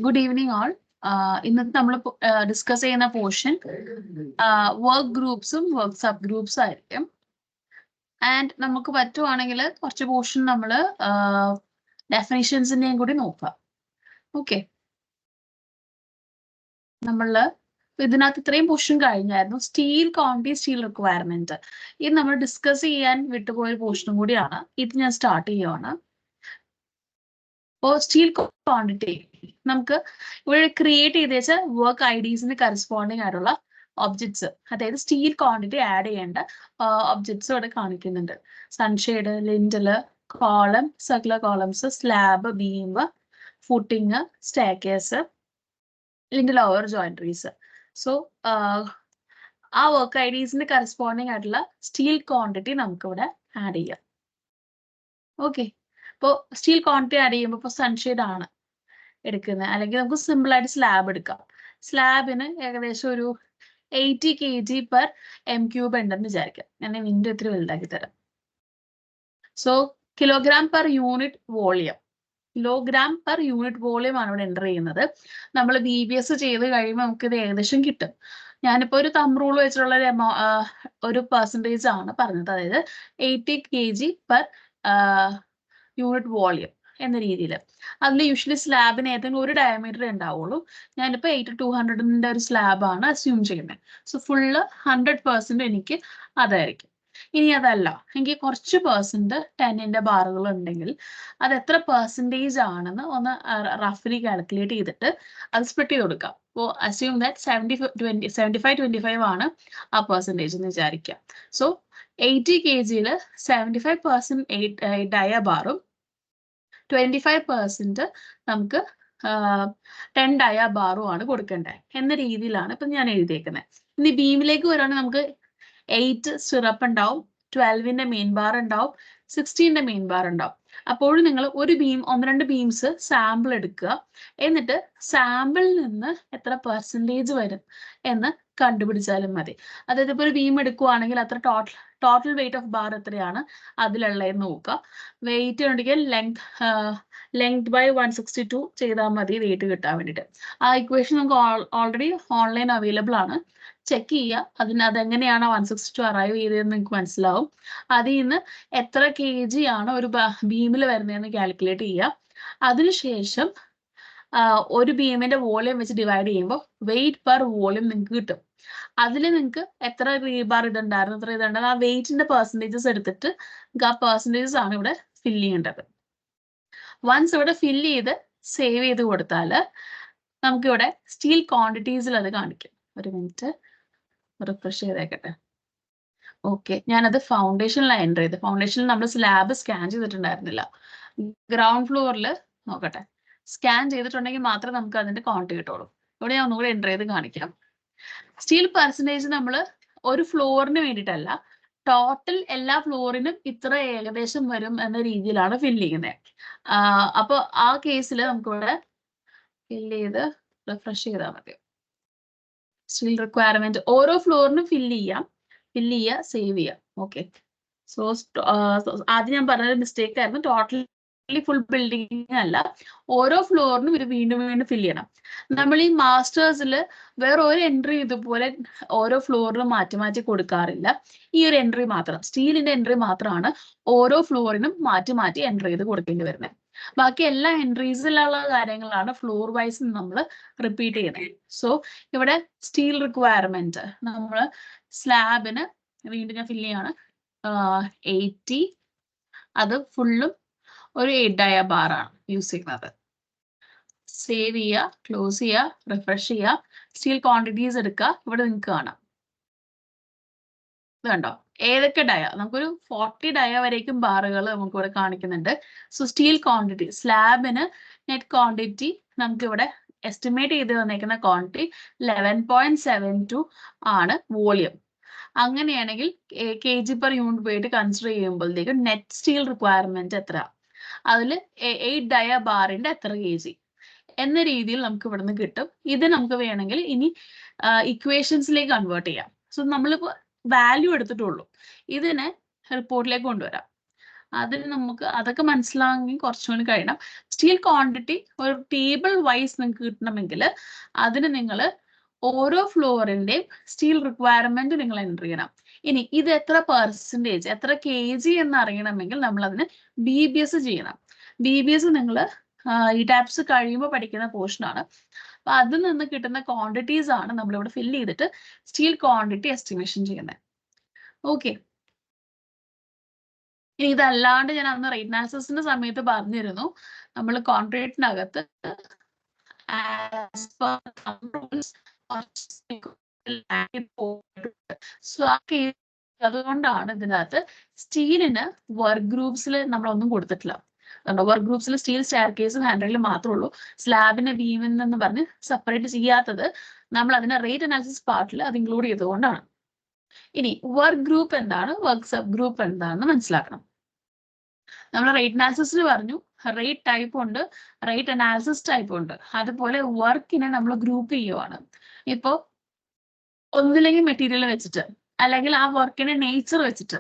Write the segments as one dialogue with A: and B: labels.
A: Good evening all. ഇന്നത്തെ നമ്മൾ discuss ചെയ്യുന്ന പോർഷൻ വർക്ക് ഗ്രൂപ്പ്സും വർക്ക് സബ് ഗ്രൂപ്പ്സും ആയിരിക്കും. ആൻഡ് നമുക്ക് പറ്റുവാണെങ്കിൽ കുറച്ച് പോർഷൻ നമ്മൾ ഡെഫിനിഷൻസിന്റെയും കൂടി നോക്കാം. ഓക്കെ, നമ്മൾ ഇതിനകത്ത് ഇത്രയും പോർഷൻ കഴിഞ്ഞായിരുന്നു. സ്റ്റീൽ ക്വാണ്ടിറ്റി, സ്റ്റീൽ റിക്വയർമെന്റ്, ഇത് നമ്മൾ ഡിസ്കസ് ചെയ്യാൻ വിട്ടുപോയ പോർഷനും കൂടിയാണ്. ഇത് ഞാൻ സ്റ്റാർട്ട് ചെയ്യുവാണ്. സ്റ്റീൽ ക്വാണ്ടിറ്റി നമുക്ക് ഇവിടെ ക്രിയേറ്റ് ചെയ്ത് വെച്ച വർക്ക് ഐഡീസിന് കറസ്പോണ്ടിങ് ആയിട്ടുള്ള ഒബ്ജക്ട്സ്, അതായത് സ്റ്റീൽ ക്വാണ്ടിറ്റി ആഡ് ചെയ്യേണ്ട ഒബ്ജക്ട്സ് ഇവിടെ കാണിക്കുന്നുണ്ട്. Sunshade, lintel, column, circular columns, slab, beam, footing, staircase, lintel over joineries. So ആ വർക്ക് ഐഡീസിന് കറസ്പോണ്ടിങ് ആയിട്ടുള്ള സ്റ്റീൽ ക്വാണ്ടിറ്റി നമുക്കിവിടെ ആഡ് ചെയ്യാം. ഓക്കെ, ഇപ്പോൾ സ്റ്റീൽ ക്വാണ്ടിറ്റി ആഡ് ചെയ്യുമ്പോൾ ഇപ്പോൾ സൺഷെയ്ഡ് ആണ് എടുക്കുന്നത്, അല്ലെങ്കിൽ നമുക്ക് സിമ്പിൾ ആയിട്ട് സ്ലാബ് എടുക്കാം. സ്ലാബിന് ഏകദേശം ഒരു 80 kg per m³ ഉണ്ടെന്ന് വിചാരിക്കാം. ഞാൻ ഇതിന്റെ ഇത്തിരി വലുതാക്കി തരാം. So kilogram per unit volume, kilogram per unit volume ആണ് ഇവിടെ എൻ്റർ ചെയ്യുന്നത്. നമ്മൾ BBS ചെയ്ത് കഴിയുമ്പോൾ നമുക്ക് ഇത് ഏകദേശം കിട്ടും. ഞാനിപ്പോൾ ഒരു തമ്പ് റൂൾ വെച്ചിട്ടുള്ള ഒരു പെർസെൻറ്റേജ് ആണ് പറഞ്ഞത്, അതായത് 80 kg per യൂണിറ്റ് വോളിയം എന്ന രീതിയിൽ. അതിൽ യൂഷ്വലി സ്ലാബിന് ഏതെങ്കിലും ഒരു ഡയമീറ്റർ ഉണ്ടാവുള്ളൂ. ഞാനിപ്പോൾ 8-200 ഒരു സ്ലാബാണ് അസ്യൂം ചെയ്യുന്നത്. സോ ഫുള്ള് 100% എനിക്ക് അതായിരിക്കും. ഇനി അതല്ല എനിക്ക് കുറച്ച് പെർസെന്റ് 10ന്റെ ബാറുകൾ ഉണ്ടെങ്കിൽ അത് എത്ര പെർസെൻറ്റേജ് ആണെന്ന് ഒന്ന് റഫ്ലി കാൽക്കുലേറ്റ് ചെയ്തിട്ട് അത് സ്പ്ലിറ്റ് ചെയ്ത് കൊടുക്കാം. അപ്പോൾ അസ്യൂം ദാറ്റ് 75-25 ആണ് ആ പെർസെൻറ്റേജ് എന്ന് വിചാരിക്കാം. സോ 80 kgയിൽ 75% ഡയ ബാറും 25% നമുക്ക് 10 ഡയ ബാറും ആണ് കൊടുക്കേണ്ടത് എന്ന രീതിയിലാണ് ഇപ്പം ഞാൻ എഴുതിയേക്കുന്നത്. ഇനി ബീമിലേക്ക് വരുവാണെങ്കിൽ നമുക്ക് 8 സ്റ്റിറപ്പ് ഉണ്ടാവും, 12ന്റെ മെയിൻ ബാർ ഉണ്ടാവും, 16ന്റെ മെയിൻ ബാർ ഉണ്ടാവും. അപ്പോഴും നിങ്ങൾ ഒരു ബീം, 1-2 ബീംസ് സാമ്പിൾ എടുക്കുക. എന്നിട്ട് സാമ്പിളിൽ നിന്ന് എത്ര പെർസെൻറ്റേജ് വരും എന്ന് കണ്ടുപിടിച്ചാലും മതി. അതായത് ഇപ്പോൾ ഒരു ബീം എടുക്കുവാണെങ്കിൽ അത്ര ടോട്ടൽ വെയിറ്റ് ഓഫ് ബാർ എത്രയാണ് അതിലുള്ളതെന്ന് നോക്കുക. വെയിറ്റ് ഉണ്ടെങ്കിൽ ലെങ്ത് ബൈ 162 ചെയ്താൽ മതി വെയിറ്റ് കിട്ടാൻ വേണ്ടിയിട്ട്. ആ ഇക്വേഷൻ നമുക്ക് ഓൾറെഡി ഓൺലൈൻ അവൈലബിൾ ആണ്, ചെക്ക് ചെയ്യുക. അതെങ്ങനെയാണ് 162 അറൈവ് ചെയ്തതെന്ന് നിങ്ങൾക്ക് മനസ്സിലാവും. അതിൽ നിന്ന് എത്ര kg ആണ് ഒരു ബീമിൽ വരുന്നതെന്ന് കാൽക്കുലേറ്റ് ചെയ്യുക. അതിനുശേഷം ഒരു ബീമിന്റെ വോളിയം വെച്ച് ഡിവൈഡ് ചെയ്യുമ്പോൾ വെയിറ്റ് പെർ വോളിയം നിങ്ങൾക്ക് കിട്ടും. അതിൽ നിങ്ങൾക്ക് എത്ര റീബാർ ഇതുണ്ടായിരുന്നു, എത്ര ഇതുണ്ടായിരുന്നു, ആ വെയിറ്റിന്റെ പെർസെൻറ്റേജസ് എടുത്തിട്ട് ആ പെർസെൻറ്റേജസ് ആണ് ഇവിടെ ഫില്ല് ചെയ്യേണ്ടത്. വൺസ് ഇവിടെ ഫില്ല് ചെയ്ത് സേവ് ചെയ്ത് കൊടുത്താൽ നമുക്കിവിടെ സ്റ്റീൽ ക്വാണ്ടിറ്റീസിൽ അത് കാണിക്കും. ഒരു മിനിറ്റ് റിഫ്രഷ് ചെയ്തേക്കട്ടെ. ഓക്കെ, ഞാനത് ഫൗണ്ടേഷനിലാണ് എൻ്റർ ചെയ്ത്. ഫൗണ്ടേഷനിൽ നമ്മൾ സ്ലാബ് സ്കാൻ ചെയ്തിട്ടുണ്ടായിരുന്നില്ല. ഗ്രൗണ്ട് ഫ്ലോറിൽ നോക്കട്ടെ, സ്കാൻ ചെയ്തിട്ടുണ്ടെങ്കിൽ മാത്രമേ നമുക്ക് അതിന്റെ ക്വാണ്ടിറ്റി കിട്ടുള്ളൂ. ഇവിടെ ഞാൻ ഒന്നുകൂടെ എൻ്റർ ചെയ്ത് കാണിക്കാം. സ്റ്റീൽ പെർസെൻറ്റേജ് നമ്മൾ ഒരു ഫ്ലോറിന് വേണ്ടിയിട്ടല്ല, ടോട്ടൽ എല്ലാ ഫ്ലോറിനും ഇത്ര ഏകദേശം വരും എന്ന രീതിയിലാണ് ഫില്ല് ചെയ്യുന്നത്. അപ്പോൾ ആ കേസിൽ നമുക്കിവിടെ ഫില്ല് ചെയ്ത് റിഫ്രഷ് ചെയ്താൽ മതി. സ്റ്റീൽ റിക്വയർമെന്റ് ഓരോ ഫ്ലോറിനും ഫില്ല് ചെയ്യുക, സേവ് ചെയ്യാം. ഓക്കെ, സോ ആദ്യം ഞാൻ പറഞ്ഞൊരു മിസ്റ്റേക്ക് ആയിരുന്നു. ടോട്ടലി ഫുൾ ബിൽഡിംഗ് അല്ല, ഓരോ ഫ്ലോറിനും ഇത് വീണ്ടും ഫില്ല് ചെയ്യണം. നമ്മൾ ഈ മാസ്റ്റേഴ്സിൽ വേറെ ഒരു എൻട്രി ഇതുപോലെ ഓരോ ഫ്ലോറിനും മാറ്റി കൊടുക്കാറില്ല. ഈ ഒരു എൻട്രി മാത്രം, സ്റ്റീലിന്റെ എൻട്രി മാത്രമാണ് ഓരോ ഫ്ലോറിനും മാറ്റി എൻട്രി ചെയ്ത് കൊടുക്കേണ്ടി വരുന്നത്. ബാക്കി എല്ലാ എൻട്രീസിലുള്ള കാര്യങ്ങളാണ് ഫ്ലോർ വൈസ് നമ്മൾ റിപ്പീറ്റ് ചെയ്യുന്നത്. സോ ഇവിടെ സ്റ്റീൽ റിക്വയർമെന്റ് നമ്മൾ സ്ലാബിന് വീണ്ടും ഞാൻ ഫില്ല് ചെയ്യാണ് 80, അത് ഫുള്ളും ഒരു 8 ഡയ ബാറാണ് യൂസ് ചെയ്യുന്നത്. സേവ് ചെയ്യുക, ക്ലോസ് ചെയ്യുക, റിഫ്രഷ് ചെയ്യുക, സ്റ്റീൽ ക്വാണ്ടിറ്റീസ് എടുക്കുക. ഇവിടെ നിങ്ങൾക്ക് കാണാം, ഇത് കണ്ടോ ഏതൊക്കെ ഡയ, നമുക്കൊരു 40 ഡയ വരേക്കും ബാറുകൾ നമുക്ക് ഇവിടെ കാണിക്കുന്നുണ്ട്. സോ സ്റ്റീൽ ക്വാണ്ടിറ്റി, സ്ലാബിന് നെറ്റ് ക്വാണ്ടിറ്റി നമുക്കിവിടെ എസ്റ്റിമേറ്റ് ചെയ്ത് വന്നേക്കുന്ന ക്വാണ്ടിറ്റി 11.72 ആണ് വോളിയം. അങ്ങനെയാണെങ്കിൽ kg per unit weight consider ചെയ്യുമ്പോഴത്തേക്ക് നെറ്റ് സ്റ്റീൽ റിക്വയർമെന്റ് എത്ര, അതിൽ 8 ഡയ ബാറിന്റെ എത്ര kg എന്ന രീതിയിൽ നമുക്ക് ഇവിടുന്ന് കിട്ടും. ഇത് നമുക്ക് വേണമെങ്കിൽ ഇനി ഇക്വേഷൻസിലേക്ക് കൺവേർട്ട് ചെയ്യാം. സോ നമ്മളിപ്പോൾ വാല്യൂ എടുത്തിട്ടുള്ളൂ, ഇതിനെ റിപ്പോർട്ടിലേക്ക് കൊണ്ടുവരാം. അതിന് നമുക്ക് അതൊക്കെ മനസ്സിലാക്കി കുറച്ചുകൂടി കഴിയണം. സ്റ്റീൽ ക്വാണ്ടിറ്റി ഒരു ടേബിൾ വൈസ് നിങ്ങൾക്ക് കിട്ടണമെങ്കിൽ അതിന് നിങ്ങൾ ഓരോ ഫ്ലോറിന്റെയും സ്റ്റീൽ റിക്വയർമെന്റ് നിങ്ങൾ എൻ്റർ ചെയ്യണം. ഇനി ഇത് എത്ര പെർസെൻറ്റേജ്, എത്ര kg എന്ന് അറിയണമെങ്കിൽ നമ്മൾ അതിന് BBS ചെയ്യണം. BBS നിങ്ങൾ ഈ ടാപ്സ് കഴിയുമ്പോൾ പഠിക്കുന്ന പോർഷനാണ്. അപ്പൊ അതിൽ നിന്ന് കിട്ടുന്ന ക്വാണ്ടിറ്റീസ് ആണ് നമ്മളിവിടെ ഫില്ല് ചെയ്തിട്ട് സ്റ്റീൽ ക്വാണ്ടിറ്റി എസ്റ്റിമേഷൻ ചെയ്യുന്നത്. ഓക്കെ, ഇനി ഇതല്ലാണ്ട് ഞാൻ അന്ന് റേറ്റ് അനാലിസിസിന്റെ സമയത്ത് പറഞ്ഞിരുന്നു, നമ്മൾ കോൺട്രാക്റ്റിനകത്ത് അതുകൊണ്ടാണ് ഇതിനകത്ത് സ്റ്റീലിന് വർക്ക് ഗ്രൂപ്പ്സിൽ നമ്മളൊന്നും കൊടുത്തിട്ടില്ല. വർക്ക് ഗ്രൂപ്പ്സിൽ സ്റ്റീൽ സ്റ്റെയർ കേസും ഹാൻഡ് റെയിലും മാത്രമേ ഉള്ളൂ. സ്ലാബിനെ ബീമിൽ എന്ന് പറഞ്ഞ് സെപ്പറേറ്റ് ചെയ്യാത്തത് നമ്മൾ അതിനെ റേറ്റ് അനാലിസിസ് പാർട്ടിൽ അത് ഇൻക്ലൂഡ് ചെയ്തുകൊണ്ടാണ്. ഇനി വർക്ക് ഗ്രൂപ്പ് എന്താണ്, വർക്ക് സബ് ഗ്രൂപ്പ് എന്താണെന്ന് മനസ്സിലാക്കണം. നമ്മൾ റേറ്റ് അനാലിസിസിൽ പറഞ്ഞു റേറ്റ് ടൈപ്പ് ഉണ്ട്, റേറ്റ് അനാലിസിസ് ടൈപ്പ് ഉണ്ട്. അതുപോലെ വർക്കിനെ നമ്മൾ ഗ്രൂപ്പ് ചെയ്യുവാണ്. ഇപ്പോ ഒന്നില്ലെങ്കിൽ മെറ്റീരിയൽ വെച്ചിട്ട് അല്ലെങ്കിൽ ആ വർക്കിന്റെ നേച്ചർ വെച്ചിട്ട്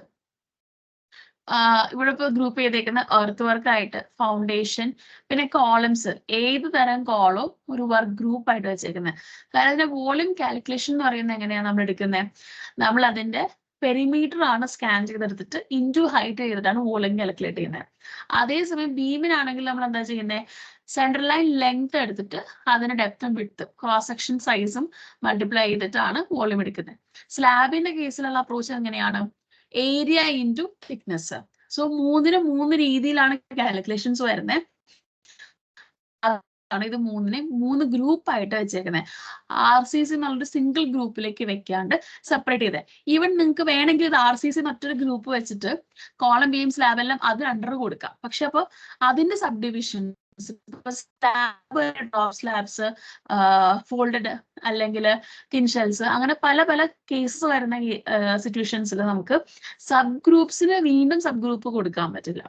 A: ഇവിടെ ഇപ്പോൾ ഗ്രൂപ്പ് ചെയ്തേക്കുന്ന എർത്ത് വർക്ക് ആയിട്ട് ഫൗണ്ടേഷൻ പിന്നെ കോളംസ്, ഏത് തരം കോളോ ഒരു വർക്ക് ഗ്രൂപ്പ് ആയിട്ട് വെച്ചേക്കുന്നത്. കാരണം അതിന്റെ വോളിയം കാൽക്കുലേഷൻ എന്ന് പറയുന്നത് എങ്ങനെയാണ് നമ്മൾ എടുക്കുന്നത്, നമ്മൾ അതിന്റെ പെരിമീറ്റർ ആണ് സ്കാൻ ചെയ്തെടുത്തിട്ട് ഇൻറ്റു ഹൈറ്റ് ചെയ്തിട്ടാണ് വോളിയം കാൽക്കുലേറ്റ് ചെയ്യുന്നത്. അതേസമയം ബീമിനാണെങ്കിൽ നമ്മൾ എന്താ ചെയ്യുന്നത്, സെൻട്രൽ ലൈൻ ലെങ്ത് എടുത്തിട്ട് അതിന് ഡെപ്തും വിഡ്ത്തും ക്രോസ് സെക്ഷൻ സൈസും മൾട്ടിപ്ലൈ ചെയ്തിട്ടാണ് വോളിയം എടുക്കുന്നത്. സ്ലാബിന്റെ കേസിലുള്ള അപ്രോച്ച് എങ്ങനെയാണ്, ഏരിയ ഇൻറ്റു തിക്നെസ്. സോ മൂന്നിന് മൂന്ന് രീതിയിലാണ് കാൽക്കുലേഷൻസ് വരുന്നത്. ഇത് മൂന്നിനെ മൂന്ന് ഗ്രൂപ്പ് ആയിട്ട് വെച്ചേക്കുന്നത്. RCC എന്നുള്ളൊരു സിംഗിൾ ഗ്രൂപ്പിലേക്ക് വെക്കാണ്ട് സെപ്പറേറ്റ് ചെയ്തത്. ഈവൻ നിങ്ങൾക്ക് വേണമെങ്കിൽ ഇത് RCC മറ്റൊരു ഗ്രൂപ്പ് വെച്ചിട്ട് കോളം ബീം സ്ലാബ് എല്ലാം അതിന് അണ്ടർ കൊടുക്കാം. പക്ഷെ അപ്പോൾ അതിന്റെ sub division top slabs, folded അല്ലെങ്കിൽ തിൻഷെൽസ്, അങ്ങനെ പല പല കേസസ് വരുന്ന സിറ്റുവേഷൻസിൽ നമുക്ക് സബ് ഗ്രൂപ്പ്സിന് വീണ്ടും സബ് ഗ്രൂപ്പ് കൊടുക്കാൻ പറ്റില്ല.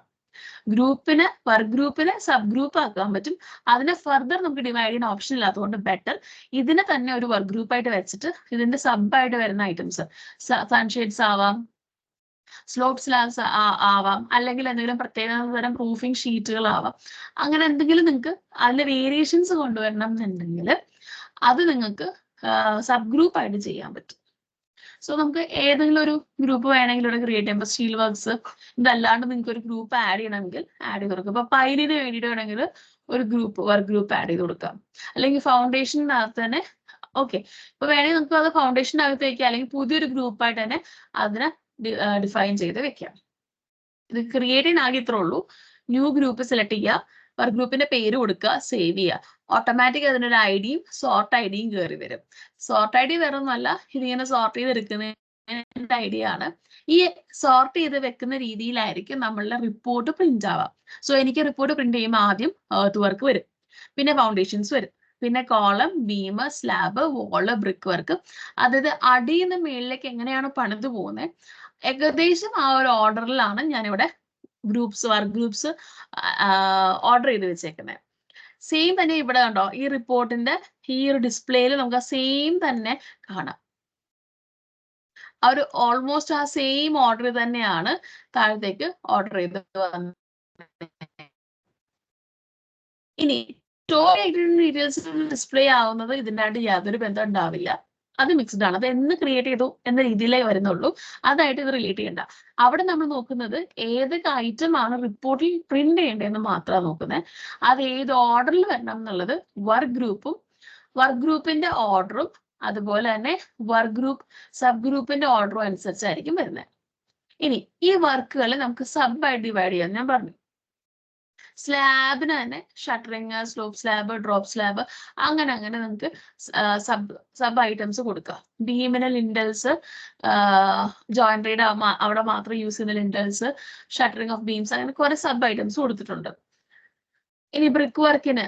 A: ഗ്രൂപ്പിന് വർക്ക് ഗ്രൂപ്പിനെ സബ് ഗ്രൂപ്പ് ആക്കാൻ പറ്റും. അതിനെ ഫർദർ നമുക്ക് ഡിവൈഡ് ചെയ്യുന്ന ഓപ്ഷൻ ഇല്ലാത്തതുകൊണ്ട് ബെറ്റർ ഇതിനെ തന്നെ ഒരു വർക്ക് ഗ്രൂപ്പ് ആയിട്ട് വെച്ചിട്ട് ഇതിന്റെ സബ് ആയിട്ട് വരുന്ന ഐറ്റംസ് സൺഷെയ്ഡ്സ് ആവാം, സ്ലോപ്പ് സ്ലാബ്സ് ആവാം, അല്ലെങ്കിൽ എന്തെങ്കിലും പ്രത്യേക തരം പ്രൂഫിംഗ് ഷീറ്റുകൾ ആവാം. അങ്ങനെ എന്തെങ്കിലും നിങ്ങൾക്ക് അതിന്റെ വേരിയേഷൻസ് കൊണ്ടുവരണം എന്നുണ്ടെങ്കിൽ അത് നിങ്ങൾക്ക് സബ് ഗ്രൂപ്പ് ആയിട്ട് ചെയ്യാൻ പറ്റും. സോ നമുക്ക് ഏതെങ്കിലും ഒരു ഗ്രൂപ്പ് വേണമെങ്കിൽ ഇവിടെ ക്രിയേറ്റ് ചെയ്യുമ്പോൾ സ്റ്റീൽ വർക്ക്സ് ഇതല്ലാണ്ട് നിങ്ങൾക്ക് ഒരു ഗ്രൂപ്പ് ആഡ് ചെയ്യണമെങ്കിൽ ആഡ് ചെയ്ത് കൊടുക്കാം. ഇപ്പൊ പൈലിന് വേണ്ടിയിട്ട് വേണമെങ്കിൽ ഒരു ഗ്രൂപ്പ് വർക്ക് ഗ്രൂപ്പ് ആഡ് ചെയ്ത് കൊടുക്കാം. അല്ലെങ്കിൽ ഫൗണ്ടേഷനകത്ത് തന്നെ ഓക്കെ, ഇപ്പൊ വേണമെങ്കിൽ നമുക്ക് അത് ഫൗണ്ടേഷനകത്ത് വെക്കാം, അല്ലെങ്കിൽ പുതിയൊരു ഗ്രൂപ്പായിട്ട് തന്നെ അതിനെ ഡിഫൈൻ ചെയ്ത് വെക്കാം. ഇത് ക്രിയേറ്റ് ചെയ്യാൻ ആകെ ഇത്രേ ഉള്ളൂ. ന്യൂ ഗ്രൂപ്പ് സെലക്ട് ചെയ്യുക, വർക്ക് ഗ്രൂപ്പിന്റെ പേര് കൊടുക്കുക, സേവ് ചെയ്യുക. ഓട്ടോമാറ്റിക് അതിനൊരു ഐഡിയും സോർട്ട് ഐഡിയും കയറി വരും. സോർട്ട് ഐ ഡി വേറെ ഒന്നുമല്ല, ഇതിങ്ങനെ സോർട്ട് ചെയ്ത് എടുക്കുന്ന ഐഡിയ ആണ്. ഈ സോർട്ട് ചെയ്ത് വെക്കുന്ന രീതിയിലായിരിക്കും നമ്മളുടെ റിപ്പോർട്ട് പ്രിന്റ് ആവാം. സോ എനിക്ക് റിപ്പോർട്ട് പ്രിന്റ് ചെയ്യുമ്പോൾ ആദ്യം എർത്ത് വർക്ക് വരും, പിന്നെ ഫൗണ്ടേഷൻസ് വരും, പിന്നെ column, beam, slab, wall, brick work. അതായത് അടിയിൽ നിന്ന് മേളിലേക്ക് എങ്ങനെയാണ് പണിത് പോകുന്നത് ഏകദേശം ആ ഒരു ഓർഡറിലാണ് ഞാനിവിടെ ഗ്രൂപ്പ്സ് വർക്ക് ഗ്രൂപ്പ്സ് ഓർഡർ ചെയ്ത് വെച്ചേക്കുന്നത്. സെയിം തന്നെ ഇവിടെ കണ്ടോ, ഈ റിപ്പോർട്ടിന്റെ ഈ ഒരു ഡിസ്പ്ലേയിൽ നമുക്ക് സെയിം തന്നെ കാണാം. ആ ഒരു ഓൾമോസ്റ്റ് ആ സെയിം ഓർഡർ തന്നെയാണ് താഴത്തേക്ക് ഓർഡർ ചെയ്ത് വന്നത്. ഇനി ഡീറ്റെയിൽസ് ഡിസ്പ്ലേ ആവുന്നത് ഇതിനായിട്ട് യാതൊരു ബന്ധം ഉണ്ടാവില്ല. അത് മിക്സ്ഡ് ആണ്. അത് എന്ന് ക്രിയേറ്റ് ചെയ്തു എന്ന രീതിയിലേ വരുന്നുള്ളൂ. അതായിട്ട് ഇത് റിലേറ്റ് ചെയ്യണ്ട. അവിടെ നമ്മൾ നോക്കുന്നത് ഏതൊക്കെ ഐറ്റം ആണ് റിപ്പോർട്ടിൽ പ്രിന്റ് ചെയ്യേണ്ടതെന്ന് മാത്രമാണ് നോക്കുന്നത്. അത് ഏത് ഓർഡറിൽ വരണം എന്നുള്ളത് വർക്ക് ഗ്രൂപ്പും വർക്ക് ഗ്രൂപ്പിന്റെ ഓർഡറും അതുപോലെ തന്നെ വർക്ക് ഗ്രൂപ്പ് സബ് ഗ്രൂപ്പിന്റെ ഓർഡറും അനുസരിച്ചായിരിക്കും വരുന്നത്. ഇനി ഈ വർക്കുകൾ നമുക്ക് സബ് ആയിട്ട് ഡിവൈഡ് ചെയ്യാൻ ഞാൻ പറഞ്ഞു. സ്ലാബിന് തന്നെ shuttering, slope slab, drop slab, അങ്ങനെ അങ്ങനെ നമുക്ക് സബ് ഐറ്റംസ് കൊടുക്കാം. ബീമിന് ലിൻഡൽസ്, ജോയിൻട്രിയുടെ അവിടെ മാത്രം യൂസ് ചെയ്യുന്ന ലിൻഡൽസ്, ഷട്ടറിങ് ഓഫ് ബീംസ്, അങ്ങനെ കുറെ സബ് ഐറ്റംസ് കൊടുത്തിട്ടുണ്ട്. ഇനി ബ്രിക്ക് വർക്കിന്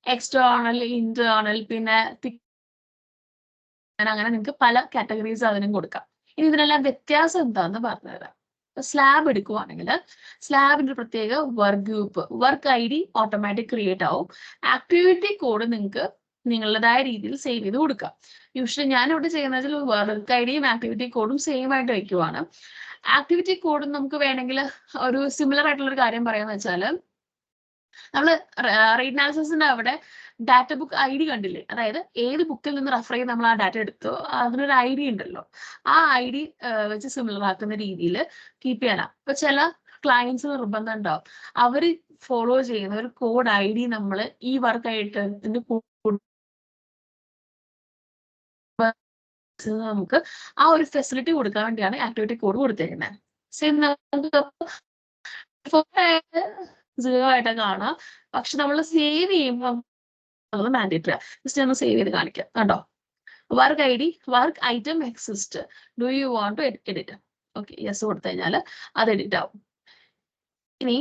A: എക്സ്റ്റേണൽ, ഇന്റേണൽ, പിന്നെ അങ്ങനെ നിങ്ങൾക്ക് പല കാറ്റഗറീസ് അതിനും കൊടുക്കാം. ഇനി ഇതിനെല്ലാം വ്യത്യാസം എന്താണെന്ന് പറഞ്ഞുതരാം. സ്ലാബ് എടുക്കുവാണെങ്കിൽ സ്ലാബിന്റെ പ്രത്യേക work group, work ID automatic create ആവും. ആക്ടിവിറ്റി കോഡ് നിങ്ങൾക്ക് നിങ്ങളുടേതായ രീതിയിൽ സേവ് ചെയ്ത് കൊടുക്കാം. യൂഷ്വലി ഞാൻ ഇവിടെ ചെയ്യുന്നതിൽ വർക്ക് IDയും ആക്ടിവിറ്റി കോഡും സെയിം ആയിട്ട് വയ്ക്കുവാണ്. ആക്ടിവിറ്റി കോഡ് നമുക്ക് വേണമെങ്കിൽ ഒരു സിമിലർ ആയിട്ടുള്ള ഒരു കാര്യം പറയാന്ന് വെച്ചാൽ നമ്മൾ റേറ്റ് അനാലിസിസിന്റെ അവിടെ ഡാറ്റ ബുക്ക് ID കണ്ടില്ലേ? അതായത് ഏത് ബുക്കിൽ നിന്ന് റെഫർ ചെയ്ത് നമ്മൾ ആ ഡാറ്റ എടുത്തോ അതിനൊരു ID ഉണ്ടല്ലോ. ആ ID വെച്ച് സിമിലർ ആക്കുന്ന രീതിയിൽ കീപ്പ് ചെയ്യാനാണ്. ഇപ്പൊ ചില ക്ലയൻസ് നിർബന്ധം ഉണ്ടാവും, അവര് ഫോളോ ചെയ്യുന്ന ഒരു കോഡ് ID നമ്മൾ ഈ വർക്ക് ആയിട്ട് നമുക്ക് ആ ഒരു ഫെസിലിറ്റി കൊടുക്കാൻ വേണ്ടിയാണ് ആക്ടിവിറ്റി കോഡ് കൊടുത്തേക്കുന്നത്. സീറോ ആയിട്ട് കാണാം, പക്ഷെ നമ്മൾ സേവ് ചെയ്യുമ്പോൾ മാൻഡേറ്ററി. ജസ്റ്റ് ഒന്ന് സേവ് ചെയ്ത് കാണിക്കാം. കണ്ടോ, work ID work item exist, do you want to edit? Okay, yes കൊടുത്തു കഴിഞ്ഞാൽ അത് എഡിറ്റ് ആവും. ഇനി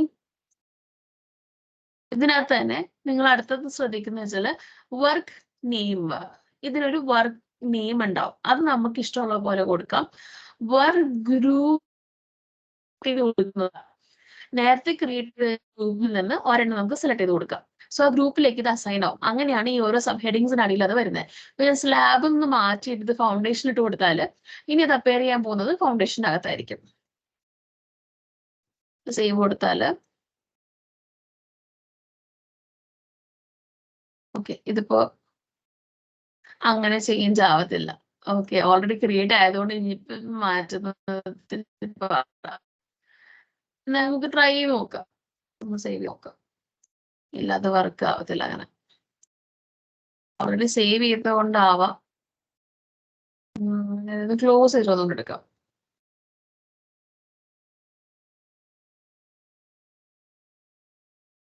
A: ഇതിനകത്ത് തന്നെ നിങ്ങൾ അടുത്തത് ശ്രദ്ധിക്കുന്ന വെച്ചാൽ വർക്ക് നെയിം. ഇതിനൊരു വർക്ക് നെയിം ഉണ്ടാവും, അത് നമുക്ക് ഇഷ്ടമുള്ള പോലെ കൊടുക്കാം. വർക്ക് ഗ്രൂപ്പ് കൊടുക്കുന്നതാണ്. നേരത്തെ ക്രിയേറ്റ് ചെയ്ത ഗ്രൂപ്പിൽ നിന്ന് ഒരെണ്ണം നമുക്ക് സെലക്ട് ചെയ്ത് കൊടുക്കാം. സോ ആ ഗ്രൂപ്പിലേക്ക് ഇത് അസൈൻ ആവും. അങ്ങനെയാണ് ഈ ഓരോ സബ് ഹെഡിങ്സിനടിയിൽ അത് വരുന്നത്. പിന്നെ സ്ലാബ് ഒന്ന് മാറ്റിയിട്ട് ഇത് ഫൗണ്ടേഷൻ ഇട്ട് കൊടുത്താൽ ഇനി അത് അപ്പയർ ചെയ്യാൻ പോകുന്നത് ഫൗണ്ടേഷനകത്തായിരിക്കും. സേവ് കൊടുത്താൽ ഓക്കെ, ഇതിപ്പോ അങ്ങനെ ചേഞ്ച് ആവത്തില്ല. ഓക്കെ, ഓൾറെഡി ക്രിയേറ്റ് ആയതുകൊണ്ട് ഇനിയിപ്പോ മാറ്റുന്നത് നമുക്ക് ട്രൈ ചെയ്ത് നോക്കാം. ഒന്ന് സേവ് നോക്കാം. ഇല്ല, അത് വർക്ക് ആവത്തില്ല. അങ്ങനെ ഓൾറെഡി സേവ് ചെയ്തത് കൊണ്ടാവാം. ക്ലോസ് ചെയ്ത് ഒന്നുകൊണ്ട് എടുക്കാം.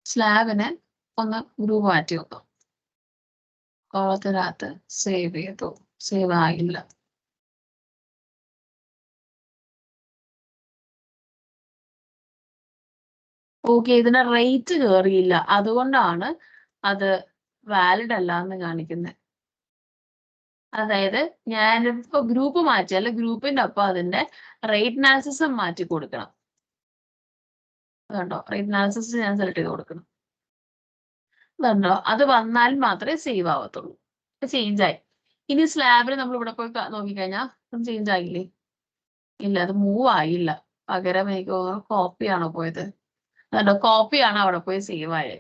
A: സ്ലാബിനെ ഒന്ന് ഗ്രൂപ്പ് മാറ്റി നോക്കാം. കോളത്തിനകത്ത് സേവ് ചെയ്തു, സേവ് ആയില്ല. ഓക്കെ, ഇതിന്റെ റേറ്റ് കയറിയില്ല, അതുകൊണ്ടാണ് അത് വാലിഡ് അല്ല എന്ന് കാണിക്കുന്നത്. അതായത് ഞാനിപ്പോ ഗ്രൂപ്പ് മാറ്റിയാൽ ഗ്രൂപ്പിന്റെ ഒപ്പം അതിന്റെ റേറ്റ് അനാലിസിസ് മാറ്റി കൊടുക്കണം. അതുകൊണ്ടോ റേറ്റ് അനാലിസിസ് ഞാൻ സെലക്ട് ചെയ്ത് കൊടുക്കണം. അതുകൊണ്ടോ അത് വന്നാൽ മാത്രമേ സേവ് ആവത്തുള്ളൂ. ചേഞ്ച് ആയി. ഇനി സ്ലാബിൽ നമ്മൾ ഇവിടെ പോയി നോക്കിക്കഴിഞ്ഞാൽ ചേഞ്ച് ആയില്ലേ? ഇല്ല, അത് മൂവ് ആയില്ല. പകരം എനിക്ക് തോന്നുന്നു കോപ്പിയാണോ പോയത്? അതുകൊണ്ടോ കോപ്പിയാണ് അവിടെ പോയി സേവ് ആയത്.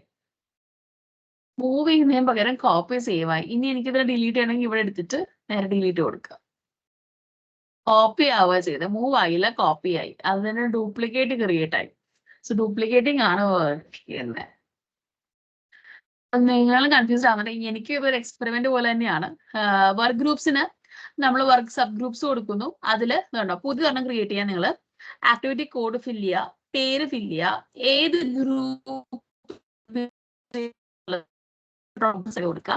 A: മൂവ് ചെയ്യുന്നതിന് പകരം കോപ്പി സേവ് ആയി. ഇനി എനിക്കിത് ഡിലീറ്റ് ചെയ്യണമെങ്കിൽ ഇവിടെ എടുത്തിട്ട് നേരെ ഡിലീറ്റ് കൊടുക്കുക. കോപ്പി ആവുക ചെയ്ത്, മൂവ് ആയില്ല, കോപ്പി ആയി. അതിന് ഡ്യൂപ്ലിക്കേറ്റ് ക്രിയേറ്റ് ആയി. സോ ഡ്യൂപ്ലിക്കേറ്റിംഗ് ആണ് വർക്ക് ചെയ്യുന്നത്. നിങ്ങൾ കൺഫ്യൂസ്ഡ് ആവുന്നുണ്ട്. എനിക്ക് ഇതൊരു എക്സ്പെരിമെന്റ് പോലെ തന്നെയാണ്. വർക്ക് ഗ്രൂപ്പ്സിന് നമ്മൾ വർക്ക് സബ് ഗ്രൂപ്പ്സ് കൊടുക്കുന്നു. അതിൽ കണ്ടോ പുതിയൊരെണ്ണം ക്രിയേറ്റ് ചെയ്യാൻ നിങ്ങൾ ആക്ടിവിറ്റി കോഡ് ഫില്ല് ചെയ്യുക, പേര് ഫില്ല് ചെയ്യുക, ഏത് ഗ്രൂപ്പ് കൊടുക്കുക,